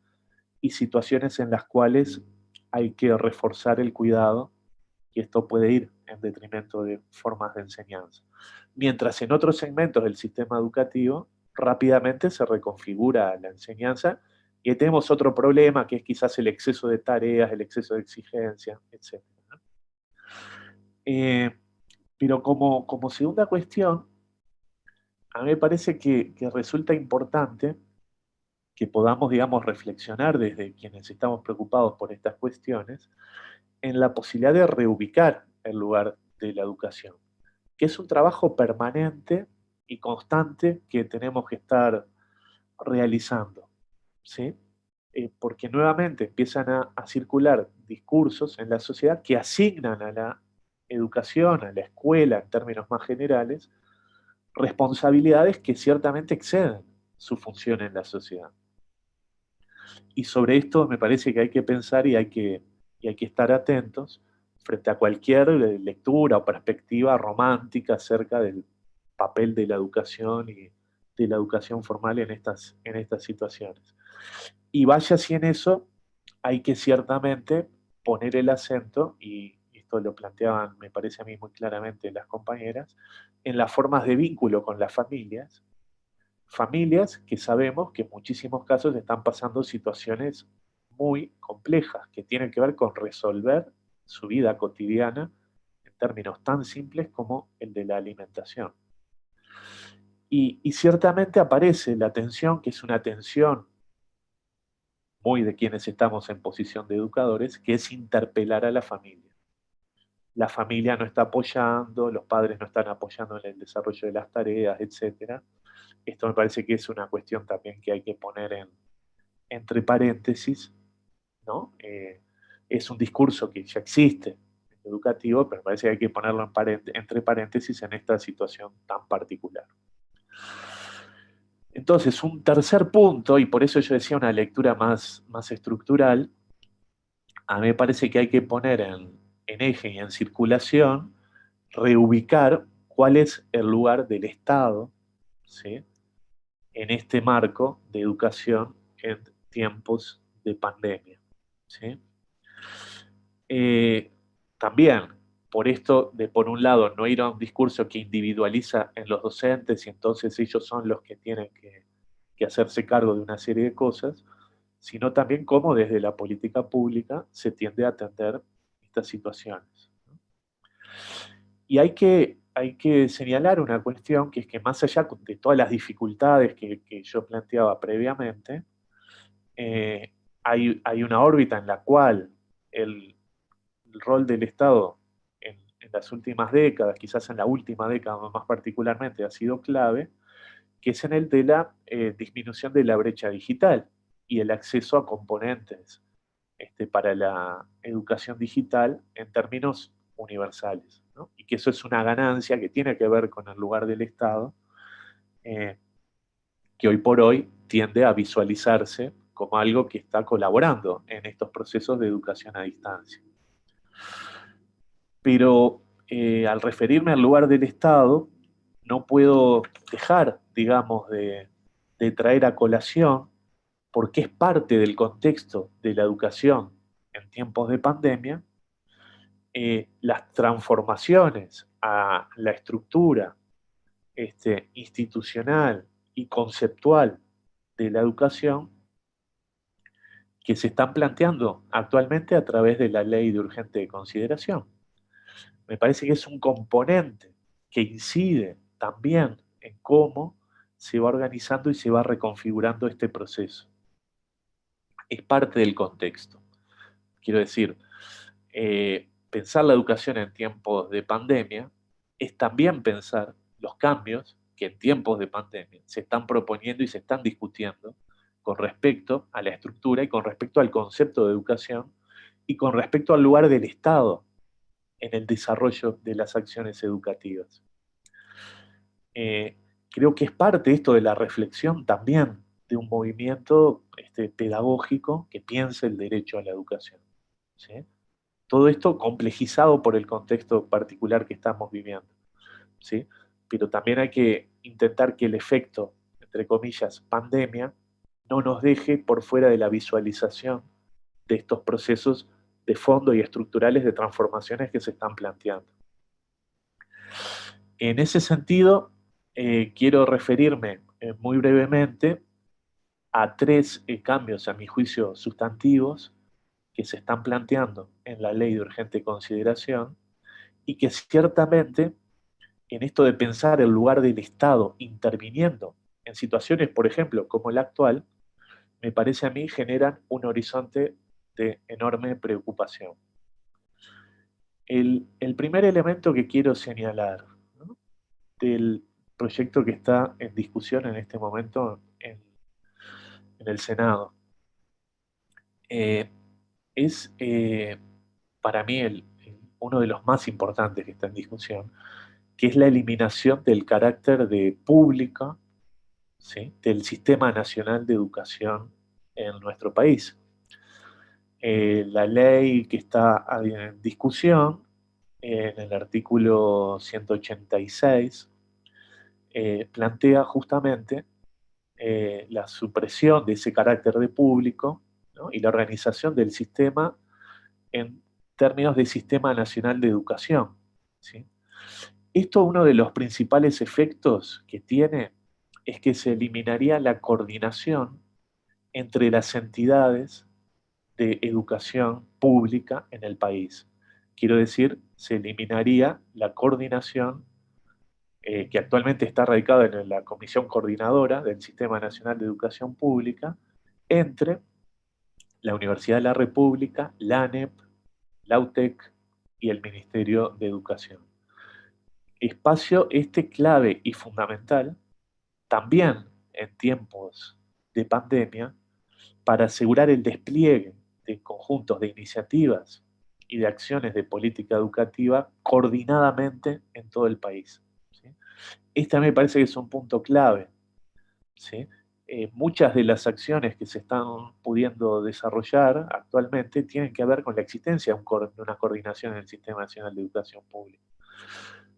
y situaciones en las cuales hay que reforzar el cuidado y esto puede ir en detrimento de formas de enseñanza. Mientras en otros segmentos del sistema educativo rápidamente se reconfigura la enseñanza y tenemos otro problema que es quizás el exceso de tareas, el exceso de exigencia, etc. Pero como segunda cuestión, a mí me parece que resulta importante que podamos, digamos, reflexionar desde quienes estamos preocupados por estas cuestiones en la posibilidad de reubicar el lugar de la educación, que es un trabajo permanente y constante que tenemos que estar realizando, ¿sí? Porque nuevamente empiezan a circular discursos en la sociedad que asignan a la educación, a la escuela, en términos más generales, responsabilidades que ciertamente exceden su función en la sociedad. Y sobre esto me parece que hay que pensar y hay que estar atentos frente a cualquier lectura o perspectiva romántica acerca del papel de la educación y de la educación formal en estas situaciones. Y vaya si en eso hay que ciertamente poner el acento, y esto lo planteaban, me parece a mí muy claramente las compañeras, en las formas de vínculo con las familias que sabemos que en muchísimos casos están pasando situaciones muy complejas, que tienen que ver con resolver su vida cotidiana en términos tan simples como el de la alimentación. Y ciertamente aparece la tensión, que es una tensión muy de quienes estamos en posición de educadores, que es interpelar a la familia. La familia no está apoyando, los padres no están apoyando en el desarrollo de las tareas, etc. Esto me parece que es una cuestión también que hay que poner entre paréntesis, ¿no? Es un discurso que ya existe educativo, pero me parece que hay que ponerlo entre paréntesis en esta situación tan particular. Entonces, un tercer punto, y por eso yo decía una lectura más estructural, a mí me parece que hay que poner en eje y en circulación, reubicar cuál es el lugar del Estado, ¿sí?, en este marco de educación en tiempos de pandemia, ¿sí? También, por esto de, por un lado, no ir a un discurso que individualiza en los docentes y entonces ellos son los que tienen que hacerse cargo de una serie de cosas, sino también cómo desde la política pública se tiende a atender estas situaciones. Y hay que señalar una cuestión, que es que más allá de todas las dificultades que yo planteaba previamente, hay una órbita en la cual el rol del Estado en las últimas décadas, quizás en la última década más particularmente, ha sido clave, que es en el de la disminución de la brecha digital y el acceso a componentes para la educación digital en términos universales, ¿no? Y que eso es una ganancia que tiene que ver con el lugar del Estado, que hoy por hoy tiende a visualizarse como algo que está colaborando en estos procesos de educación a distancia. Pero al referirme al lugar del Estado, no puedo dejar digamos, de traer a colación, porque es parte del contexto de la educación en tiempos de pandemia, las transformaciones a la estructura institucional y conceptual de la educación que se están planteando actualmente a través de la ley de urgente consideración. Me parece que es un componente que incide también en cómo se va organizando y se va reconfigurando este proceso. Es parte del contexto. Quiero decir, pensar la educación en tiempos de pandemia es también pensar los cambios que en tiempos de pandemia se están proponiendo y se están discutiendo con respecto a la estructura y con respecto al concepto de educación y con respecto al lugar del Estado en el desarrollo de las acciones educativas. Creo que es parte esto de la reflexión también de un movimiento pedagógico que piense el derecho a la educación, ¿sí? Todo esto complejizado por el contexto particular que estamos viviendo, ¿sí? Pero también hay que intentar que el efecto, entre comillas, pandemia, no nos deje por fuera de la visualización de estos procesos de fondo y estructurales de transformaciones que se están planteando. En ese sentido, quiero referirme muy brevemente a tres cambios, a mi juicio, sustantivos que se están planteando en la ley de urgente consideración y que ciertamente en esto de pensar el lugar del Estado interviniendo en situaciones, por ejemplo, como la actual, me parece a mí generan un horizonte de enorme preocupación. El primer elemento que quiero señalar, ¿no?, del proyecto que está en discusión en este momento en el Senado, es para mí uno de los más importantes que está en discusión, que es la eliminación del carácter de pública, ¿sí?, del Sistema Nacional de Educación en nuestro país. La ley que está en discusión, en el artículo 186, plantea justamente la supresión de ese carácter de público, ¿no?, y la organización del sistema en términos de Sistema Nacional de Educación, ¿sí? Esto, uno de los principales efectos que tiene es que se eliminaría la coordinación entre las entidades de educación pública en el país. Quiero decir, se eliminaría la coordinación que actualmente está radicada en la Comisión Coordinadora del Sistema Nacional de Educación Pública entre la Universidad de la República, la ANEP, la UTEC y el Ministerio de Educación. Espacio clave y fundamental también en tiempos de pandemia para asegurar el despliegue de conjuntos de iniciativas y de acciones de política educativa coordinadamente en todo el país, ¿sí? Este me parece que es un punto clave, ¿sí? Muchas de las acciones que se están pudiendo desarrollar actualmente tienen que ver con la existencia de una coordinación en el Sistema Nacional de Educación Pública.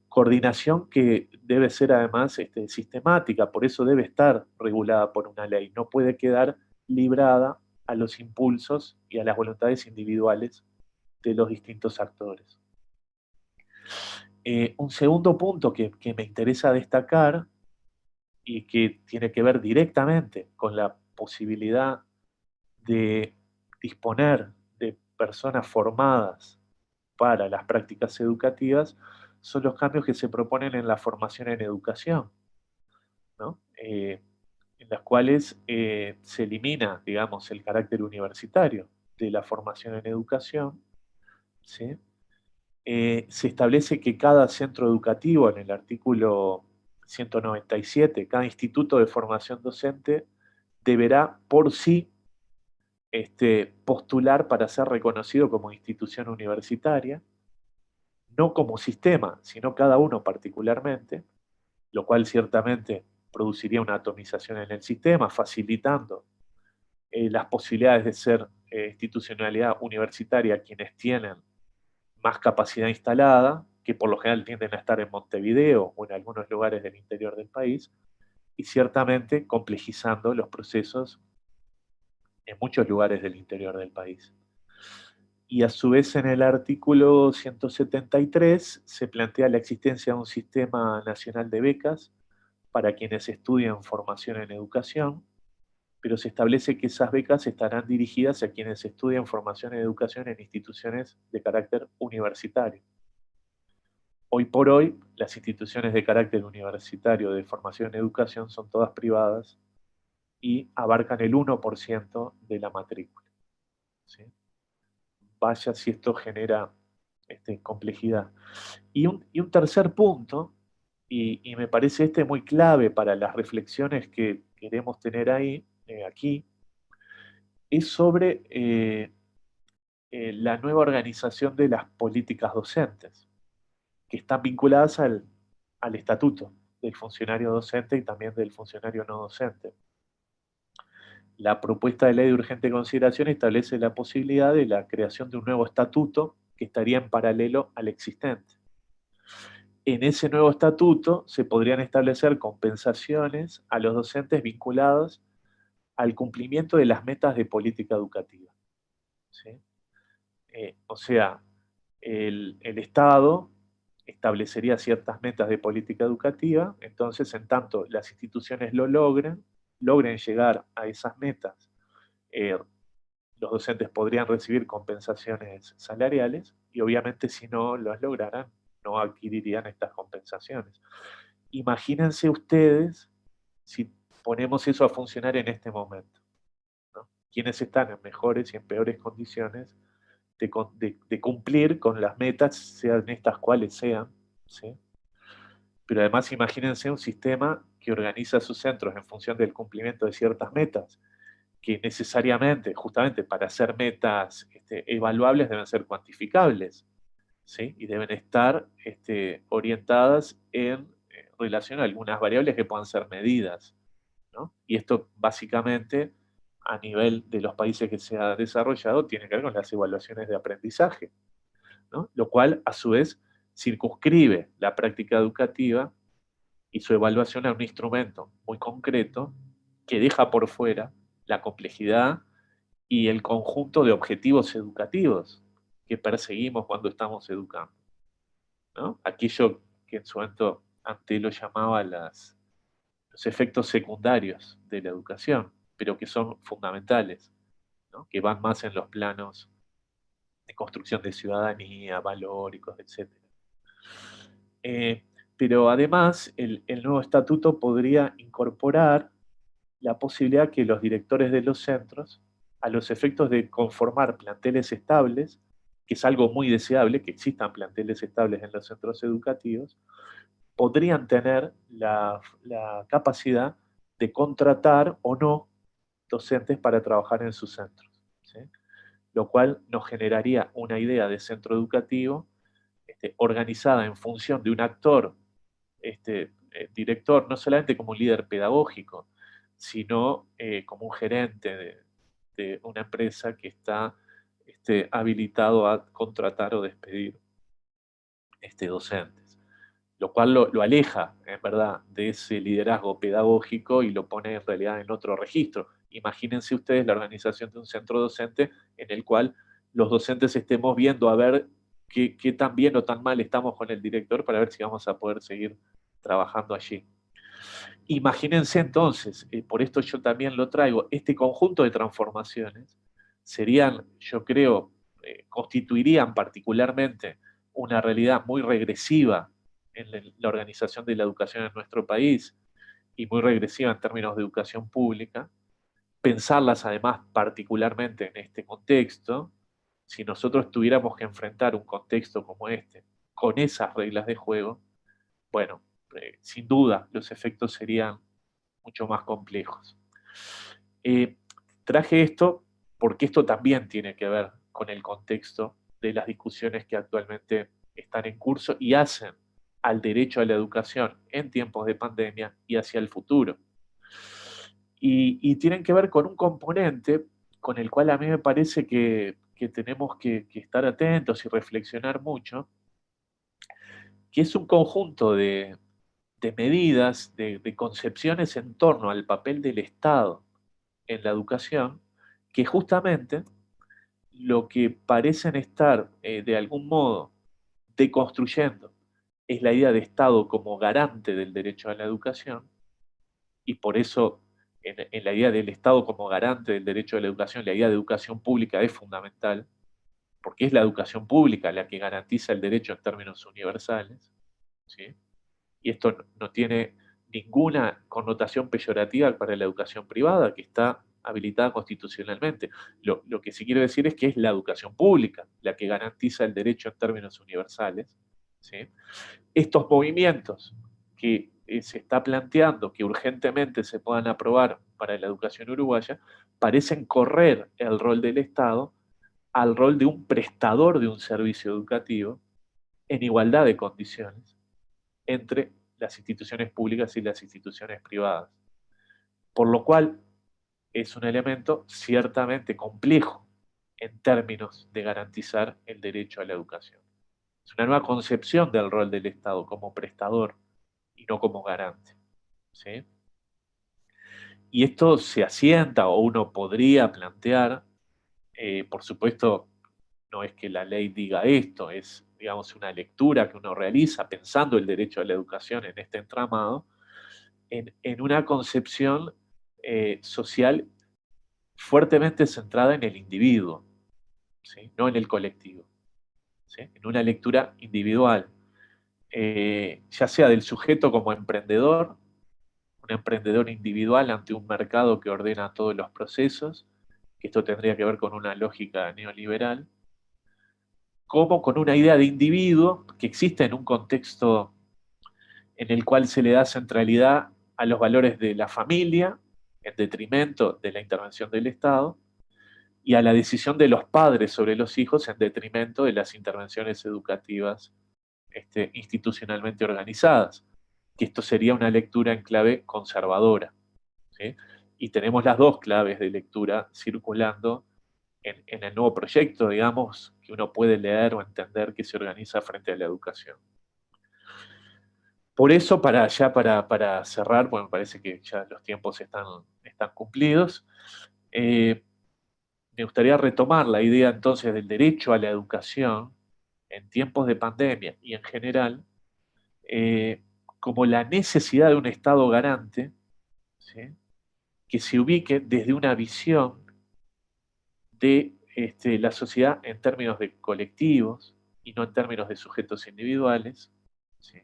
Coordinación que debe ser además sistemática, por eso debe estar regulada por una ley, no puede quedar librada a los impulsos y a las voluntades individuales de los distintos actores. Un segundo punto que me interesa destacar y que tiene que ver directamente con la posibilidad de disponer de personas formadas para las prácticas educativas son los cambios que se proponen en la formación en educación, ¿no? En las cuales se elimina, digamos, el carácter universitario de la formación en educación, ¿sí? Se establece que cada centro educativo, en el artículo 197, cada instituto de formación docente deberá por sí postular para ser reconocido como institución universitaria, no como sistema, sino cada uno particularmente, lo cual ciertamente produciría una atomización en el sistema, facilitando las posibilidades de ser institucionalidad universitaria quienes tienen más capacidad instalada, que por lo general tienden a estar en Montevideo o en algunos lugares del interior del país, y ciertamente complejizando los procesos en muchos lugares del interior del país. Y a su vez en el artículo 173 se plantea la existencia de un sistema nacional de becas para quienes estudian formación en educación, pero se establece que esas becas estarán dirigidas a quienes estudian formación en educación en instituciones de carácter universitario. Hoy por hoy, las instituciones de carácter universitario de formación en educación son todas privadas y abarcan el 1% de la matrícula. ¿Sí? Vaya si esto genera complejidad. Y un tercer punto, y me parece muy clave para las reflexiones que queremos tener aquí, es sobre la nueva organización de las políticas docentes, que están vinculadas al estatuto del funcionario docente y también del funcionario no docente. La propuesta de ley de urgente consideración establece la posibilidad de la creación de un nuevo estatuto que estaría en paralelo al existente. En ese nuevo estatuto se podrían establecer compensaciones a los docentes vinculados al cumplimiento de las metas de política educativa. ¿Sí? O sea, el Estado establecería ciertas metas de política educativa, entonces en tanto las instituciones lo logren llegar a esas metas, los docentes podrían recibir compensaciones salariales y obviamente si no las lograran, no adquirirían estas compensaciones. Imagínense ustedes si ponemos eso a funcionar en este momento, ¿no? Quienes están en mejores y en peores condiciones de cumplir con las metas, sean estas cuales sean, ¿sí? Pero además imagínense un sistema que organiza sus centros en función del cumplimiento de ciertas metas, que necesariamente, justamente para hacer metas evaluables, deben ser cuantificables, ¿sí? Y deben estar orientadas en relación a algunas variables que puedan ser medidas, ¿no? Y esto básicamente a nivel de los países que se ha desarrollado tiene que ver con las evaluaciones de aprendizaje, ¿no? Lo cual a su vez circunscribe la práctica educativa y su evaluación a un instrumento muy concreto que deja por fuera la complejidad y el conjunto de objetivos educativos que perseguimos cuando estamos educando, ¿no? Aquello que en su momento Antelo llamaba los efectos secundarios de la educación, pero que son fundamentales, ¿no? Que van más en los planos de construcción de ciudadanía, valóricos, etc. Pero además, el nuevo estatuto podría incorporar la posibilidad que los directores de los centros, a los efectos de conformar planteles estables, que es algo muy deseable, que existan planteles estables en los centros educativos, podrían tener la capacidad de contratar o no docentes para trabajar en sus centros, ¿sí? Lo cual nos generaría una idea de centro educativo organizada en función de un actor, director, no solamente como un líder pedagógico, sino como un gerente de una empresa que está habilitado a contratar o despedir docentes. Lo cual lo aleja, en verdad, de ese liderazgo pedagógico y lo pone en realidad en otro registro. Imagínense ustedes la organización de un centro docente en el cual los docentes estemos viendo a ver qué tan bien o tan mal estamos con el director para ver si vamos a poder seguir trabajando allí. Imagínense entonces, por esto yo también lo traigo, este conjunto de transformaciones serían, yo creo, constituirían particularmente una realidad muy regresiva en la organización de la educación en nuestro país y muy regresiva en términos de educación pública, pensarlas además particularmente en este contexto, si nosotros tuviéramos que enfrentar un contexto como este, con esas reglas de juego, bueno, sin duda los efectos serían mucho más complejos. Traje esto porque esto también tiene que ver con el contexto de las discusiones que actualmente están en curso y hacen al derecho a la educación en tiempos de pandemia y hacia el futuro. Y tienen que ver con un componente con el cual a mí me parece que tenemos que estar atentos y reflexionar mucho, que es un conjunto de medidas, de concepciones en torno al papel del Estado en la educación, que justamente lo que parecen estar de algún modo deconstruyendo es la idea de Estado como garante del derecho a la educación, y por eso en la idea del Estado como garante del derecho a la educación, la idea de educación pública es fundamental, porque es la educación pública la que garantiza el derecho en términos universales, ¿sí? Y esto no tiene ninguna connotación peyorativa para la educación privada, que está habilitada constitucionalmente. Lo que sí quiero decir es que es la educación pública la que garantiza el derecho en términos universales, ¿sí? Estos movimientos que se está planteando que urgentemente se puedan aprobar para la educación uruguaya, parecen correr el rol del Estado al rol de un prestador de un servicio educativo en igualdad de condiciones entre las instituciones públicas y las instituciones privadas. Por lo cual es un elemento ciertamente complejo en términos de garantizar el derecho a la educación. Es una nueva concepción del rol del Estado como prestador y no como garante, ¿sí? Y esto se asienta, o uno podría plantear, por supuesto, no es que la ley diga esto, es, digamos, una lectura que uno realiza pensando el derecho a la educación en este entramado, en una concepción social fuertemente centrada en el individuo, ¿sí? No en el colectivo, ¿sí? En una lectura individual, ya sea del sujeto como emprendedor, un emprendedor individual ante un mercado que ordena todos los procesos, que esto tendría que ver con una lógica neoliberal, como con una idea de individuo que existe en un contexto en el cual se le da centralidad a los valores de la familia, en detrimento de la intervención del Estado, y a la decisión de los padres sobre los hijos en detrimento de las intervenciones educativas institucionalmente organizadas, que esto sería una lectura en clave conservadora, ¿sí? Y tenemos las dos claves de lectura circulando en el nuevo proyecto, digamos, que uno puede leer o entender que se organiza frente a la educación. Por eso, para cerrar, pues me parece que ya los tiempos están cumplidos, me gustaría retomar la idea entonces del derecho a la educación en tiempos de pandemia y en general, como la necesidad de un Estado garante, ¿sí? Que se ubique desde una visión de la sociedad en términos de colectivos y no en términos de sujetos individuales, ¿sí?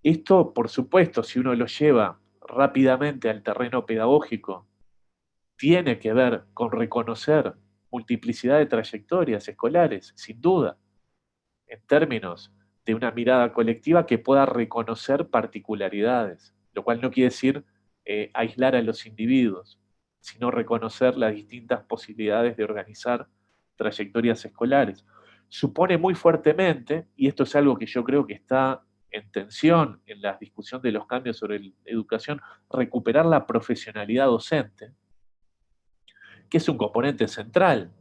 Esto, por supuesto, si uno lo lleva rápidamente al terreno pedagógico, tiene que ver con reconocer multiplicidad de trayectorias escolares, sin duda, en términos de una mirada colectiva que pueda reconocer particularidades, lo cual no quiere decir aislar a los individuos, sino reconocer las distintas posibilidades de organizar trayectorias escolares. Supone muy fuertemente, y esto es algo que yo creo que está en tensión en la discusión de los cambios sobre la educación, recuperar la profesionalidad docente, que es un componente central.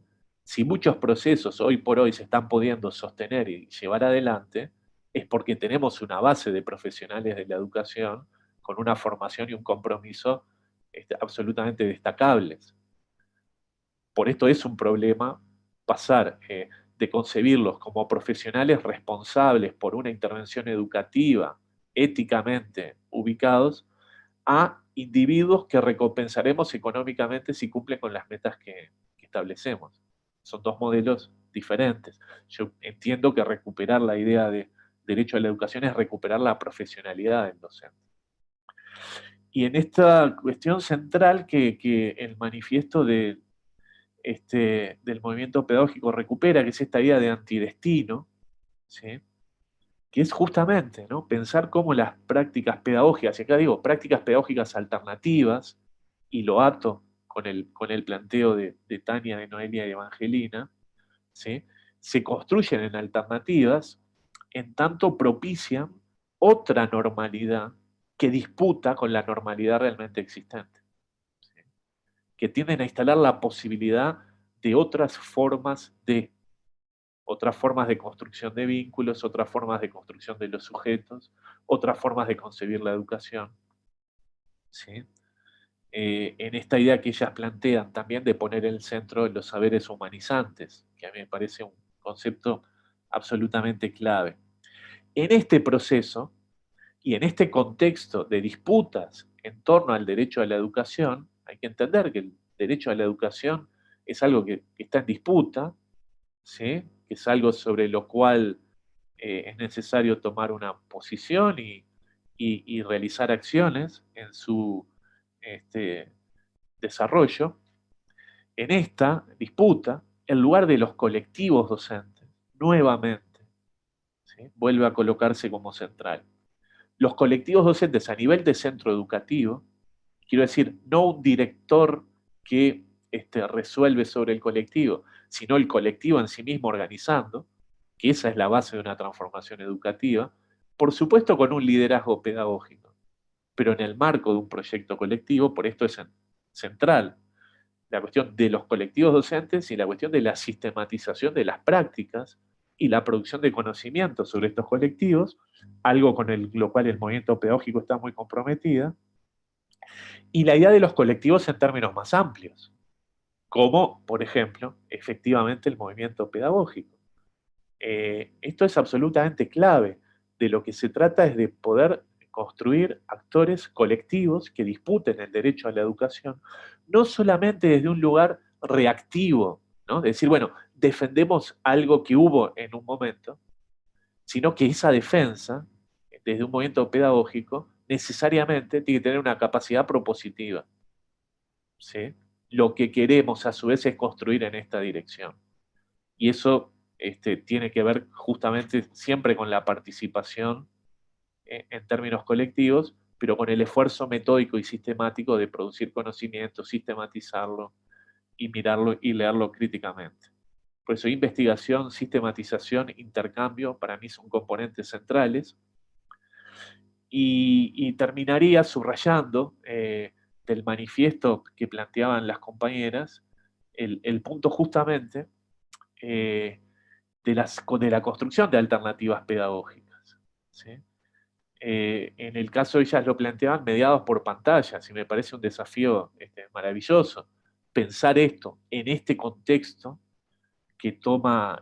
Si muchos procesos hoy por hoy se están pudiendo sostener y llevar adelante, es porque tenemos una base de profesionales de la educación con una formación y un compromiso absolutamente destacables. Por esto es un problema pasar de concebirlos como profesionales responsables por una intervención educativa, éticamente ubicados, a individuos que recompensaremos económicamente si cumplen con las metas que establecemos. Son dos modelos diferentes. Yo entiendo que recuperar la idea de derecho a la educación es recuperar la profesionalidad del docente. Y en esta cuestión central que el manifiesto del movimiento pedagógico recupera, que es esta idea de antidestino, ¿sí? Que es justamente, ¿no?, pensar cómo las prácticas pedagógicas, y acá digo prácticas pedagógicas alternativas, y lo ato con el planteo de Tania, de Noelia y de Evangelina, ¿sí?, se construyen en alternativas en tanto propician otra normalidad que disputa con la normalidad realmente existente, ¿sí?, que tienden a instalar la posibilidad de otras formas de otras formas de construcción de vínculos, otras formas de construcción de los sujetos, otras formas de concebir la educación. ¿Sí? En esta idea que ellas plantean también de poner en el centro los saberes humanizantes, que a mí me parece un concepto absolutamente clave. En este proceso y en este contexto de disputas en torno al derecho a la educación, hay que entender que el derecho a la educación es algo que está en disputa, ¿sí? Que es algo sobre lo cual es necesario tomar una posición y realizar acciones en su desarrollo. En esta disputa, el lugar de los colectivos docentes, nuevamente, ¿sí? Vuelve a colocarse como central. Los colectivos docentes a nivel de centro educativo, quiero decir, no un director que resuelve sobre el colectivo, sino el colectivo en sí mismo organizando, que esa es la base de una transformación educativa, por supuesto con un liderazgo pedagógico, pero en el marco de un proyecto colectivo, por esto es central la cuestión de los colectivos docentes y la cuestión de la sistematización de las prácticas y la producción de conocimiento sobre estos colectivos, algo con lo cual el movimiento pedagógico está muy comprometida, y la idea de los colectivos en términos más amplios, como, por ejemplo, efectivamente el movimiento pedagógico. Esto es absolutamente clave. De lo que se trata es de poder construir actores colectivos que disputen el derecho a la educación, no solamente desde un lugar reactivo, ¿no? De decir, bueno, defendemos algo que hubo en un momento, sino que esa defensa, desde un movimiento pedagógico, necesariamente tiene que tener una capacidad propositiva, ¿sí? Lo que queremos, a su vez, es construir en esta dirección. Y eso tiene que ver justamente siempre con la participación en términos colectivos, pero con el esfuerzo metódico y sistemático de producir conocimiento, sistematizarlo y mirarlo y leerlo críticamente. Por eso investigación, sistematización, intercambio, para mí son componentes centrales. Y terminaría subrayando del manifiesto que planteaban las compañeras, el punto justamente de la construcción de alternativas pedagógicas, ¿sí? En el caso ellas lo planteaban mediados por pantallas, y me parece un desafío maravilloso pensar esto en este contexto que toma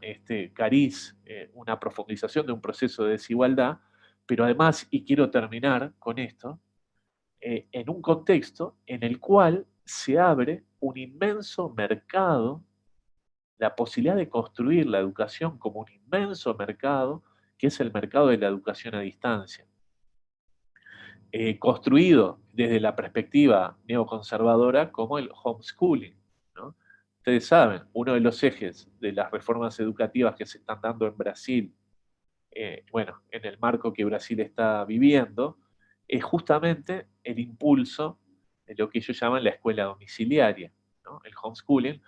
cariz una profundización de un proceso de desigualdad, pero además, y quiero terminar con esto, en un contexto en el cual se abre un inmenso mercado, la posibilidad de construir la educación como un inmenso mercado, que es el mercado de la educación a distancia. Construido desde la perspectiva neoconservadora como el homeschooling, ¿no? Ustedes saben, uno de los ejes de las reformas educativas que se están dando en Brasil, bueno, en el marco que Brasil está viviendo, es justamente el impulso de lo que ellos llaman la escuela domiciliaria, ¿no? El homeschooling,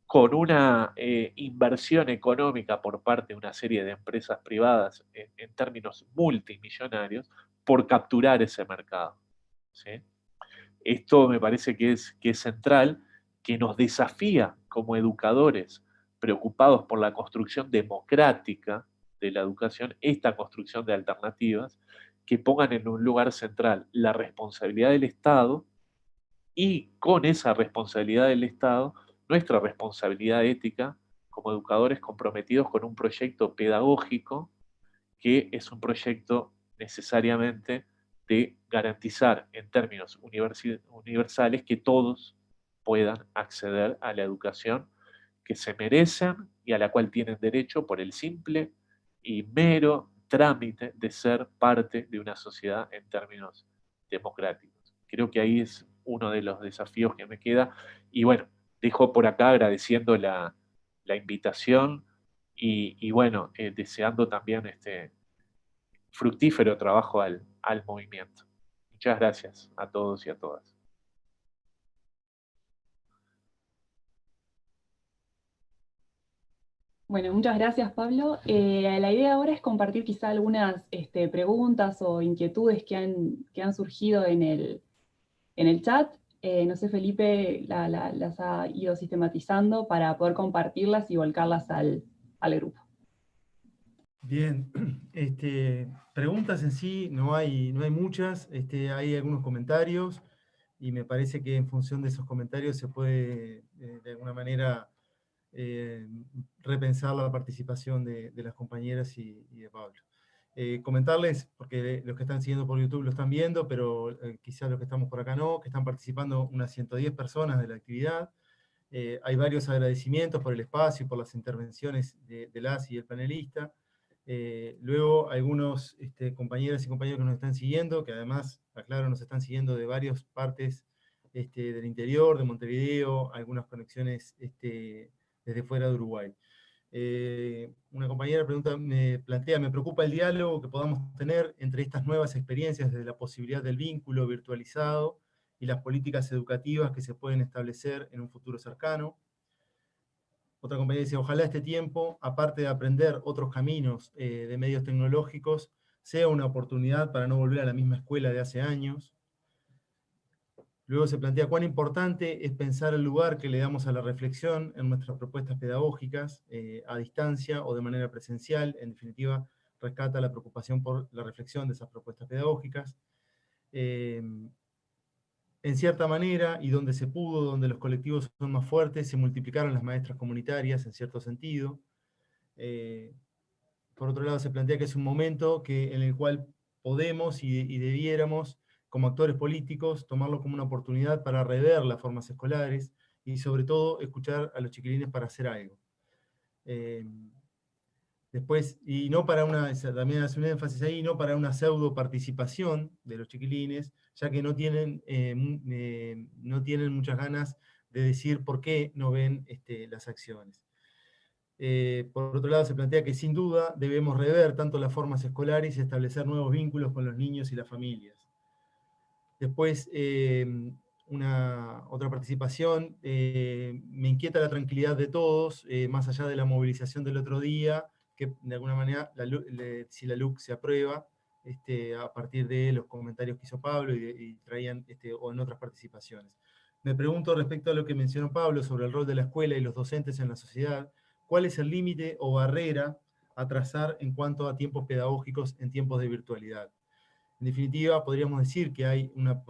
con una inversión económica por parte de una serie de empresas privadas en términos multimillonarios por capturar ese mercado, ¿sí? Esto me parece que es central, que nos desafía como educadores preocupados por la construcción democrática de la educación, esta construcción de alternativas, que pongan en un lugar central la responsabilidad del Estado y con esa responsabilidad del Estado, nuestra responsabilidad ética como educadores comprometidos con un proyecto pedagógico que es un proyecto necesariamente de garantizar en términos universales que todos puedan acceder a la educación que se merecen y a la cual tienen derecho por el simple y mero trámite de ser parte de una sociedad en términos democráticos. Creo que ahí es uno de los desafíos que me queda. Y bueno, dejo por acá agradeciendo la invitación y bueno, deseando también fructífero trabajo al movimiento. Muchas gracias a todos y a todas. Bueno, muchas gracias, Pablo. La idea ahora es compartir quizá algunas preguntas o inquietudes que han surgido en el chat. No sé, Felipe las ha ido sistematizando para poder compartirlas y volcarlas al grupo. Bien, preguntas en sí no hay muchas, hay algunos comentarios y me parece que en función de esos comentarios se puede de alguna manera repensar la participación de las compañeras y de Pablo. Comentarles, porque los que están siguiendo por YouTube lo están viendo, pero quizás los que estamos por acá no, que están participando unas 110 personas de la actividad. Hay varios agradecimientos por el espacio y por las intervenciones de las y el panelista. Luego algunos compañeras y compañeros que nos están siguiendo, que además, aclaro, nos están siguiendo de varias partes del interior, de Montevideo, algunas conexiones desde fuera de Uruguay. Una compañera me preocupa el diálogo que podamos tener entre estas nuevas experiencias desde la posibilidad del vínculo virtualizado y las políticas educativas que se pueden establecer en un futuro cercano. Otra compañera dice, ojalá este tiempo, aparte de aprender otros caminos de medios tecnológicos, sea una oportunidad para no volver a la misma escuela de hace años. Luego se plantea cuán importante es pensar el lugar que le damos a la reflexión en nuestras propuestas pedagógicas, a distancia o de manera presencial. En definitiva, rescata la preocupación por la reflexión de esas propuestas pedagógicas. En cierta manera, y donde se pudo, donde los colectivos son más fuertes, se multiplicaron las maestras comunitarias, en cierto sentido. Por otro lado, se plantea que es un momento en el cual podemos y debiéramos, como actores políticos, tomarlo como una oportunidad para rever las formas escolares y sobre todo escuchar a los chiquilines para hacer algo. Después, y no para también hace un énfasis ahí, no para una pseudo participación de los chiquilines, ya que no tienen muchas ganas de decir por qué no ven las acciones. Por otro lado, se plantea que sin duda debemos rever tanto las formas escolares y establecer nuevos vínculos con los niños y las familias. Después, otra participación, me inquieta la tranquilidad de todos, más allá de la movilización del otro día, que de alguna manera, si la LUC se aprueba, a partir de los comentarios que hizo Pablo y traían, o en otras participaciones. Me pregunto respecto a lo que mencionó Pablo sobre el rol de la escuela y los docentes en la sociedad, ¿cuál es el límite o barrera a trazar en cuanto a tiempos pedagógicos en tiempos de virtualidad? En definitiva, podríamos decir que hay una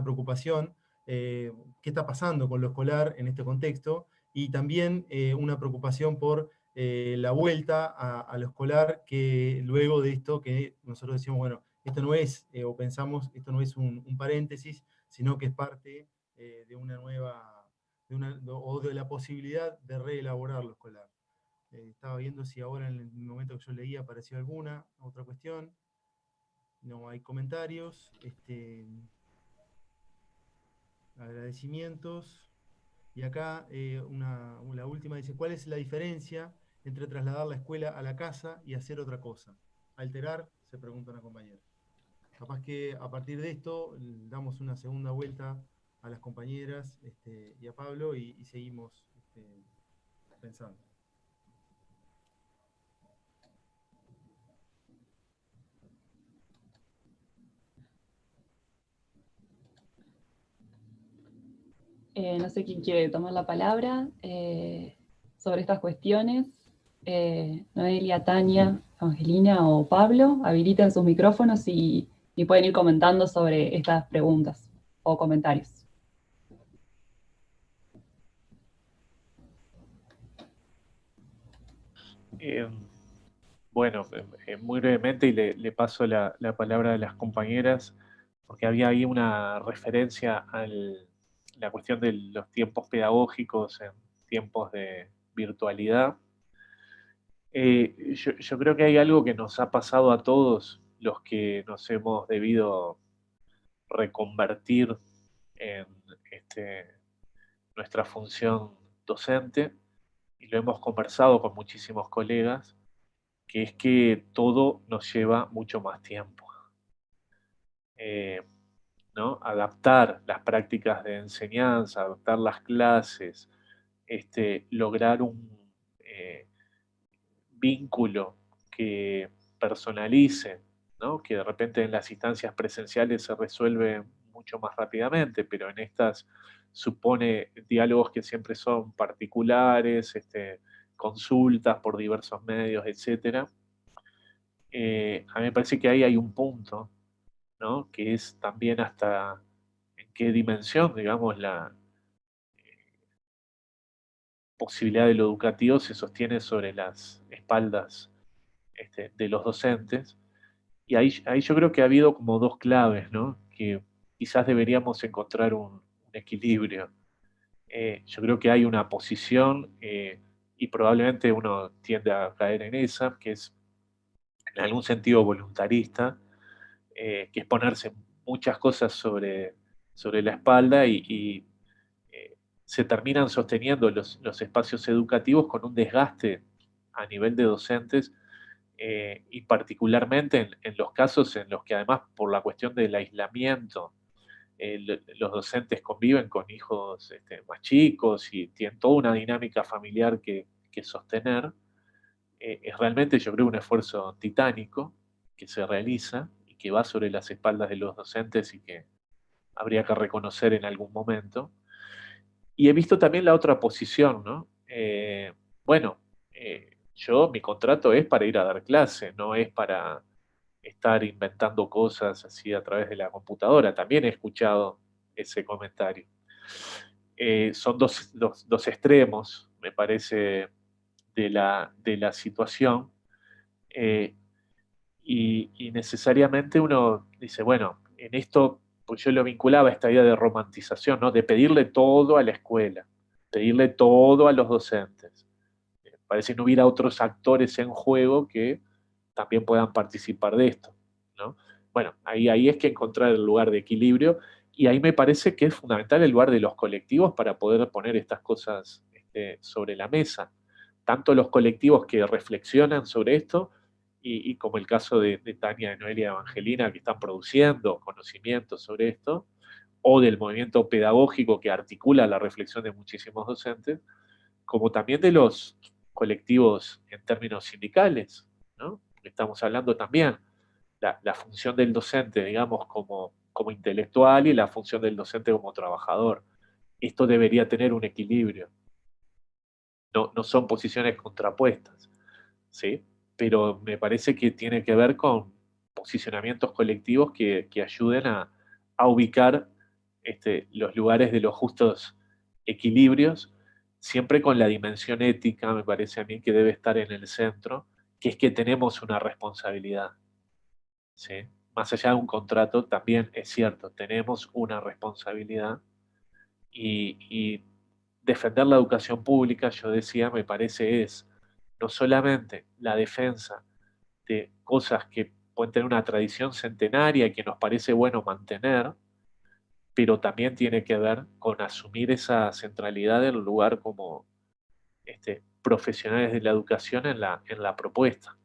preocupación, qué está pasando con lo escolar en este contexto, y también una preocupación por la vuelta a lo escolar, que luego de esto que nosotros decimos, bueno, esto no es, o pensamos, esto no es un paréntesis, sino que es parte de una nueva, o de la posibilidad de reelaborar lo escolar. Estaba viendo si ahora en el momento que yo leía apareció alguna otra cuestión. No hay comentarios. Agradecimientos. Y acá la última dice, ¿cuál es la diferencia entre trasladar la escuela a la casa y hacer otra cosa? Alterar, se pregunta una compañera. Capaz que a partir de esto damos una segunda vuelta a las compañeras y a Pablo y seguimos pensando. No sé quién quiere tomar la palabra sobre estas cuestiones. Noelia, Tania, Angelina o Pablo, habiliten sus micrófonos y pueden ir comentando sobre estas preguntas o comentarios. Bueno, muy brevemente, y le paso la palabra a las compañeras, porque había ahí una referencia a la cuestión de los tiempos pedagógicos en tiempos de virtualidad. Yo creo que hay algo que nos ha pasado a todos los que nos hemos debido reconvertir en nuestra función docente, y lo hemos conversado con muchísimos colegas, que es que todo nos lleva mucho más tiempo. ¿No? Adaptar las prácticas de enseñanza, adaptar las clases, lograr un vínculo que personalice, ¿no? Que de repente en las instancias presenciales se resuelve mucho más rápidamente, pero en estas supone diálogos que siempre son particulares, consultas por diversos medios, etc. a mí me parece que ahí hay un punto, ¿no? Que es también hasta en qué dimensión, digamos, la posibilidad de lo educativo se sostiene sobre las espaldas de los docentes. Y ahí yo creo que ha habido como dos claves, ¿no? Que quizás deberíamos encontrar un equilibrio. Yo creo que hay una posición, y probablemente uno tiende a caer en esa, que es en algún sentido voluntarista, que es ponerse muchas cosas sobre la espalda y se terminan sosteniendo los espacios educativos con un desgaste a nivel de docentes, y particularmente en los casos en los que además por la cuestión del aislamiento, los docentes conviven con hijos más chicos y tienen toda una dinámica familiar que sostener. Es realmente, yo creo, un esfuerzo titánico que se realiza y que va sobre las espaldas de los docentes y que habría que reconocer en algún momento. Y he visto también la otra posición, ¿no? Bueno, mi contrato es para ir a dar clase, no es para estar inventando cosas así a través de la computadora. También he escuchado ese comentario. Son dos extremos, me parece, de la situación. eh, y necesariamente uno dice, bueno, en esto, pues yo lo vinculaba a esta idea de romantización, ¿no? De pedirle todo a la escuela, pedirle todo a los docentes. Parece que no hubiera otros actores en juego que también puedan participar de esto, ¿no? Bueno, ahí es que encontrar el lugar de equilibrio, y ahí me parece que es fundamental el lugar de los colectivos para poder poner estas cosas sobre la mesa. Tanto los colectivos que reflexionan sobre esto, y como el caso de Tania, de Noelia, de Evangelina, que están produciendo conocimiento sobre esto, o del movimiento pedagógico que articula la reflexión de muchísimos docentes, como también de los colectivos en términos sindicales, ¿no? Estamos hablando también la función del docente, digamos, como intelectual, y la función del docente como trabajador. Esto debería tener un equilibrio. No son posiciones contrapuestas, ¿sí? Pero me parece que tiene que ver con posicionamientos colectivos que ayuden a ubicar los lugares de los justos equilibrios, siempre con la dimensión ética, me parece a mí, que debe estar en el centro, que es que tenemos una responsabilidad, ¿sí? Más allá de un contrato, también es cierto, tenemos una responsabilidad, y defender la educación pública, yo decía, me parece es no solamente la defensa de cosas que pueden tener una tradición centenaria y que nos parece bueno mantener, pero también tiene que ver con asumir esa centralidad del lugar como profesionales de la educación en la propuesta,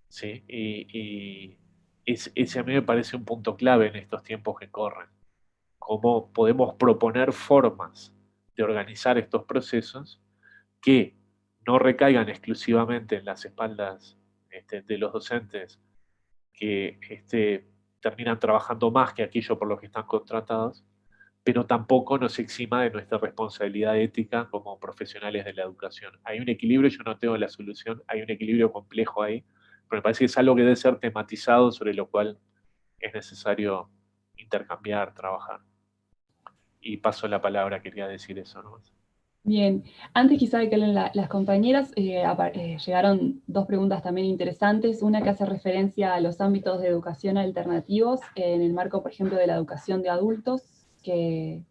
¿sí? Y ese a mí me parece un punto clave en estos tiempos que corren. Cómo podemos proponer formas de organizar estos procesos que no recaigan exclusivamente en las espaldas de los docentes, que terminan trabajando más que aquello por lo que están contratados, pero tampoco nos exima de nuestra responsabilidad ética como profesionales de la educación. Hay un equilibrio, yo no tengo la solución, hay un equilibrio complejo ahí, pero me parece que es algo que debe ser tematizado, sobre lo cual es necesario intercambiar, trabajar. Y paso la palabra, quería decir eso, ¿no? Bien, antes quizá de que hablen las compañeras, llegaron dos preguntas también interesantes. Una que hace referencia a los ámbitos de educación alternativos en el marco, por ejemplo, de la educación de adultos, que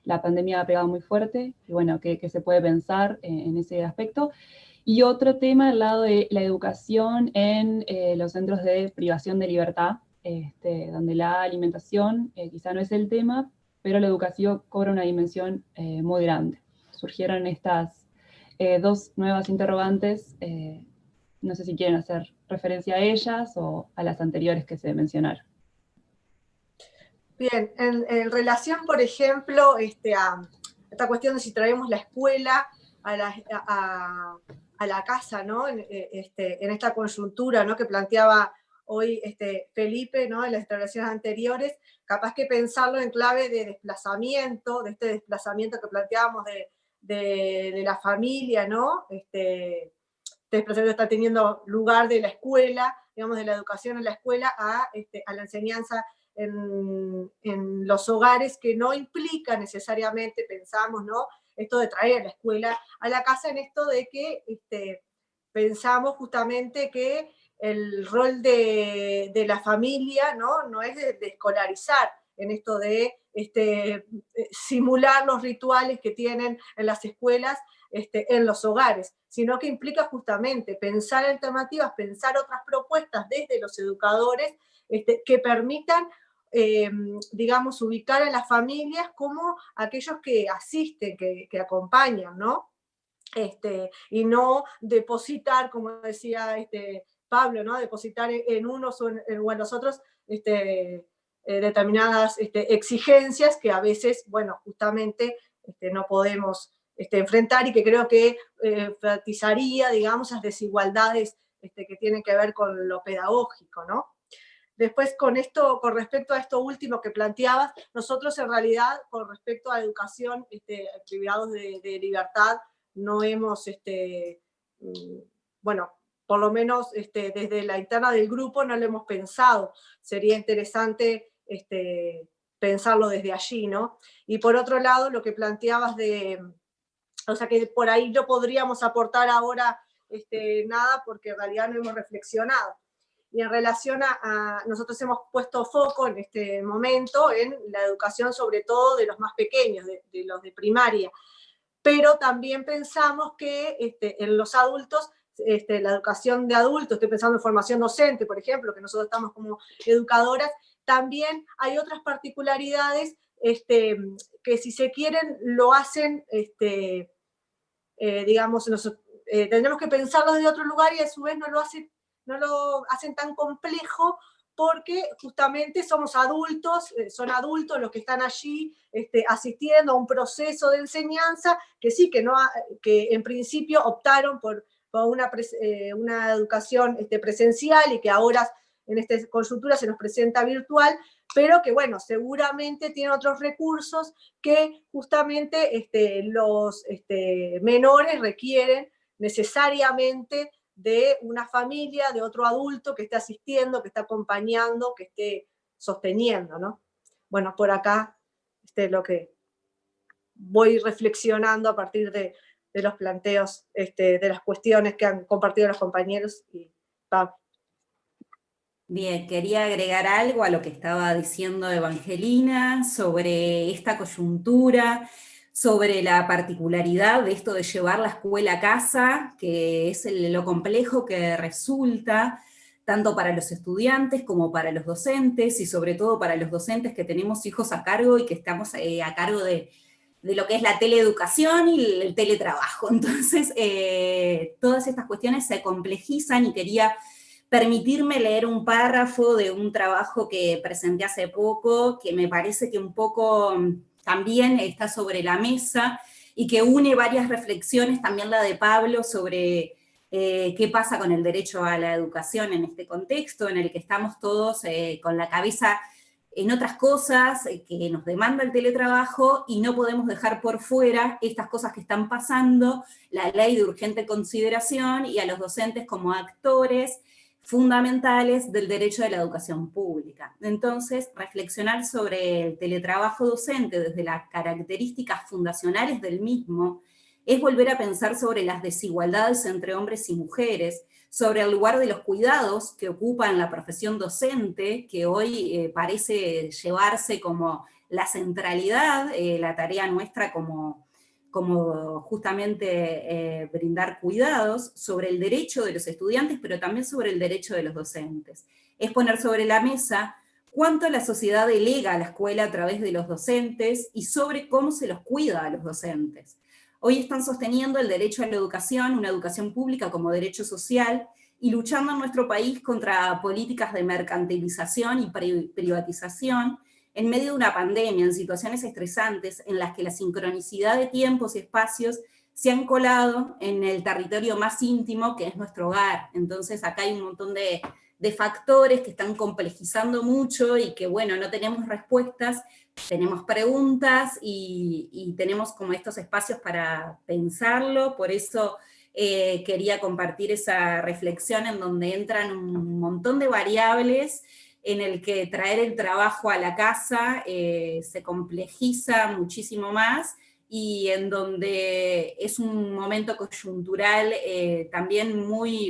la pandemia ha pegado muy fuerte, y bueno, que se puede pensar en ese aspecto. Y otro tema al lado de la educación en los centros de privación de libertad, donde la alimentación quizá no es el tema, pero la educación cobra una dimensión muy grande. Surgieron estas dos nuevas interrogantes, no sé si quieren hacer referencia a ellas o a las anteriores que se mencionaron. Bien, en relación, por ejemplo, a esta cuestión de si traemos la escuela a la casa, ¿no? En esta coyuntura, ¿no?, que planteaba hoy Felipe, ¿no?, en las intervenciones anteriores, capaz que pensarlo en clave de desplazamiento, de este desplazamiento que planteábamos de la familia, ¿no? Este desplazamiento está teniendo lugar de la escuela digamos, de la educación en la escuela a la enseñanza en los hogares, que no implica necesariamente, pensamos, ¿no?, esto de traer a la escuela a la casa, en esto de que pensamos justamente que el rol de la familia, no es de escolarizar, en esto de simular los rituales que tienen en las escuelas en los hogares, sino que implica justamente pensar alternativas, pensar otras propuestas desde los educadores que permitan, digamos, ubicar a las familias como aquellos que asisten, que acompañan, ¿no? Y no depositar, como decía Pablo, ¿no?, depositar en unos o en los otros determinadas exigencias que a veces, bueno, justamente no podemos enfrentar, y que creo que enfatizaría, digamos, las desigualdades que tienen que ver con lo pedagógico, ¿no? Después, con respecto a esto último que planteabas, nosotros en realidad, con respecto a la educación, privados de libertad, no hemos, bueno, por lo menos desde la interna del grupo no lo hemos pensado. Sería interesante pensarlo desde allí, ¿no? Y por otro lado, lo que planteabas o sea, que por ahí no podríamos aportar ahora nada, porque en realidad no hemos reflexionado. Y en relación nosotros hemos puesto foco en este momento en la educación, sobre todo de los más pequeños, de los de primaria. Pero también pensamos que en los adultos, la educación de adultos, estoy pensando en formación docente, por ejemplo, que nosotros estamos como educadoras, también hay otras particularidades que, si se quieren, lo hacen, digamos, tendremos que pensarlo desde otro lugar, y a su vez no lo hacen tan complejo, porque justamente somos adultos, son adultos los que están allí asistiendo a un proceso de enseñanza, que sí, que en principio optaron por una educación presencial, y que ahora en esta coyuntura se nos presenta virtual, pero que, bueno, seguramente tiene otros recursos que justamente los menores requieren necesariamente de una familia, de otro adulto que esté asistiendo, que esté acompañando, que esté sosteniendo, ¿no? Bueno, por acá lo que voy reflexionando a partir de los planteos, de las cuestiones que han compartido los compañeros. Y Pablo. Bien, quería agregar algo a lo que estaba diciendo Evangelina sobre esta coyuntura, sobre la particularidad de esto de llevar la escuela a casa, que es lo complejo que resulta tanto para los estudiantes como para los docentes, y sobre todo para los docentes que tenemos hijos a cargo y que estamos a cargo de lo que es la teleeducación y el teletrabajo. Entonces, todas estas cuestiones se complejizan, y quería permitirme leer un párrafo de un trabajo que presenté hace poco, que me parece que un poco también está sobre la mesa, y que une varias reflexiones, también la de Pablo, sobre qué pasa con el derecho a la educación en este contexto, en el que estamos todos con la cabeza en otras cosas que nos demanda el teletrabajo, y no podemos dejar por fuera estas cosas que están pasando, la ley de urgente consideración, y a los docentes como actores fundamentales del derecho de la educación pública. Entonces, reflexionar sobre el teletrabajo docente desde las características fundacionales del mismo es volver a pensar sobre las desigualdades entre hombres y mujeres, sobre el lugar de los cuidados que ocupan la profesión docente, que hoy parece llevarse como la centralidad, la tarea nuestra como justamente brindar cuidados, sobre el derecho de los estudiantes, pero también sobre el derecho de los docentes. Es poner sobre la mesa cuánto la sociedad delega a la escuela a través de los docentes, y sobre cómo se los cuida a los docentes. Hoy están sosteniendo el derecho a la educación, una educación pública como derecho social, y luchando en nuestro país contra políticas de mercantilización y privatización, en medio de una pandemia, en situaciones estresantes, en las que la sincronicidad de tiempos y espacios se han colado en el territorio más íntimo, que es nuestro hogar. Entonces acá hay un montón de factores que están complejizando mucho, y que, bueno, no tenemos respuestas, tenemos preguntas, y tenemos como estos espacios para pensarlo. Por eso quería compartir esa reflexión en donde entran un montón de variables, en el que traer el trabajo a la casa se complejiza muchísimo más, y en donde es un momento coyuntural también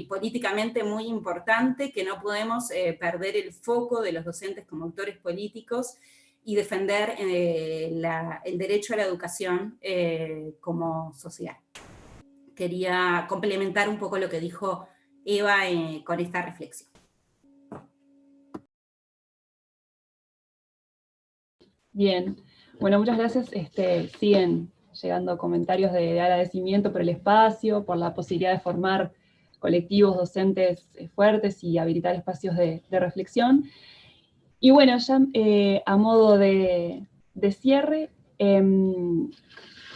políticamente muy importante, que no podemos perder el foco de los docentes como actores políticos y defender el derecho a la educación como sociedad. Quería complementar un poco lo que dijo Eva con esta reflexión. Bien, bueno, muchas gracias. Siguen llegando comentarios de agradecimiento por el espacio, por la posibilidad de formar colectivos docentes fuertes y habilitar espacios de reflexión. Y bueno, ya a modo de cierre,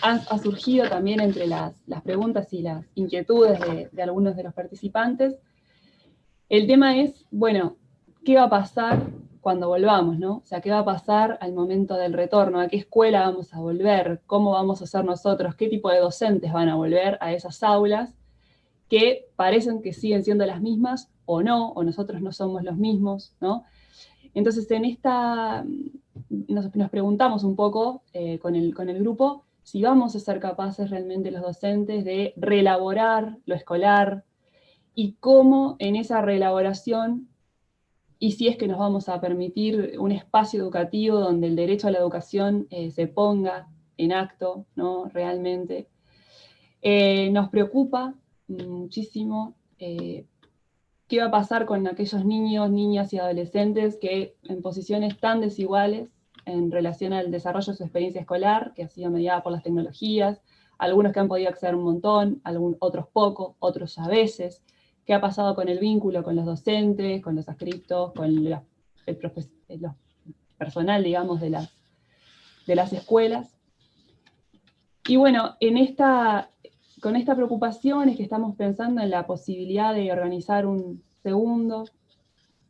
ha surgido también entre las preguntas y las inquietudes de algunos de los participantes. El tema es, bueno, ¿qué va a pasar cuando volvamos, ¿no? O sea, ¿qué va a pasar al momento del retorno? ¿A qué escuela vamos a volver? ¿Cómo vamos a ser nosotros? ¿Qué tipo de docentes van a volver a esas aulas que parecen que siguen siendo las mismas o no, o nosotros no somos los mismos, ¿no? Entonces, en esta nos preguntamos un poco con el grupo si vamos a ser capaces realmente los docentes de reelaborar lo escolar y cómo en esa reelaboración, y si es que nos vamos a permitir un espacio educativo donde el derecho a la educación se ponga en acto, ¿no? Realmente. Nos preocupa muchísimo qué va a pasar con aquellos niños, niñas y adolescentes que en posiciones tan desiguales en relación al desarrollo de su experiencia escolar, que ha sido mediada por las tecnologías, algunos que han podido acceder un montón, otros poco, otros a veces. ¿Qué ha pasado con el vínculo con los docentes, con los adscriptos, con el personal, digamos, de las escuelas? Y bueno, con esta preocupación es que estamos pensando en la posibilidad de organizar un segundo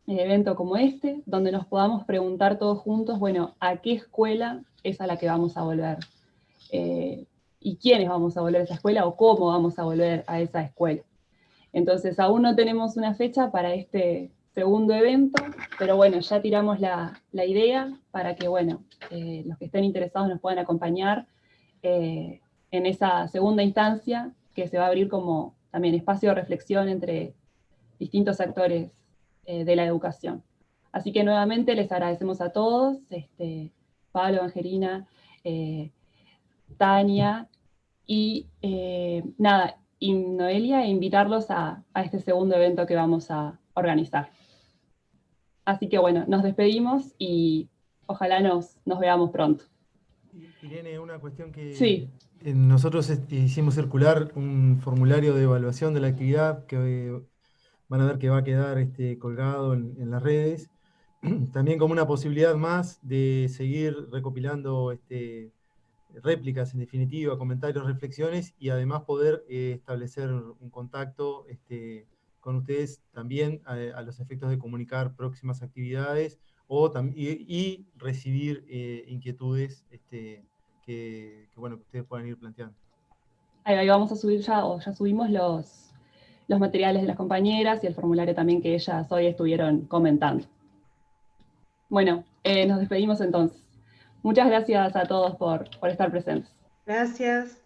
evento como este, donde nos podamos preguntar todos juntos, bueno, ¿a qué escuela es a la que vamos a volver? ¿Y quiénes vamos a volver a esa escuela o cómo vamos a volver a esa escuela? Entonces, aún no tenemos una fecha para este segundo evento, pero bueno, ya tiramos la idea para que, bueno, los que estén interesados nos puedan acompañar en esa segunda instancia, que se va a abrir como también espacio de reflexión entre distintos actores de la educación. Así que nuevamente les agradecemos a todos, Pablo, Angelina, Tania, y nada, y Noelia, invitarlos a este segundo evento que vamos a organizar. Así que bueno, nos despedimos y ojalá nos veamos pronto. Irene, una cuestión que sí. Nosotros hicimos circular un formulario de evaluación de la actividad que van a ver que va a quedar colgado en las redes, también como una posibilidad más de seguir recopilando réplicas, en definitiva, comentarios, reflexiones, y además poder establecer un contacto con ustedes también a los efectos de comunicar próximas actividades y recibir inquietudes que ustedes puedan ir planteando. Ahí vamos a subir ya subimos los materiales de las compañeras y el formulario también que ellas hoy estuvieron comentando. Bueno, nos despedimos entonces. Muchas gracias a todos por estar presentes. Gracias.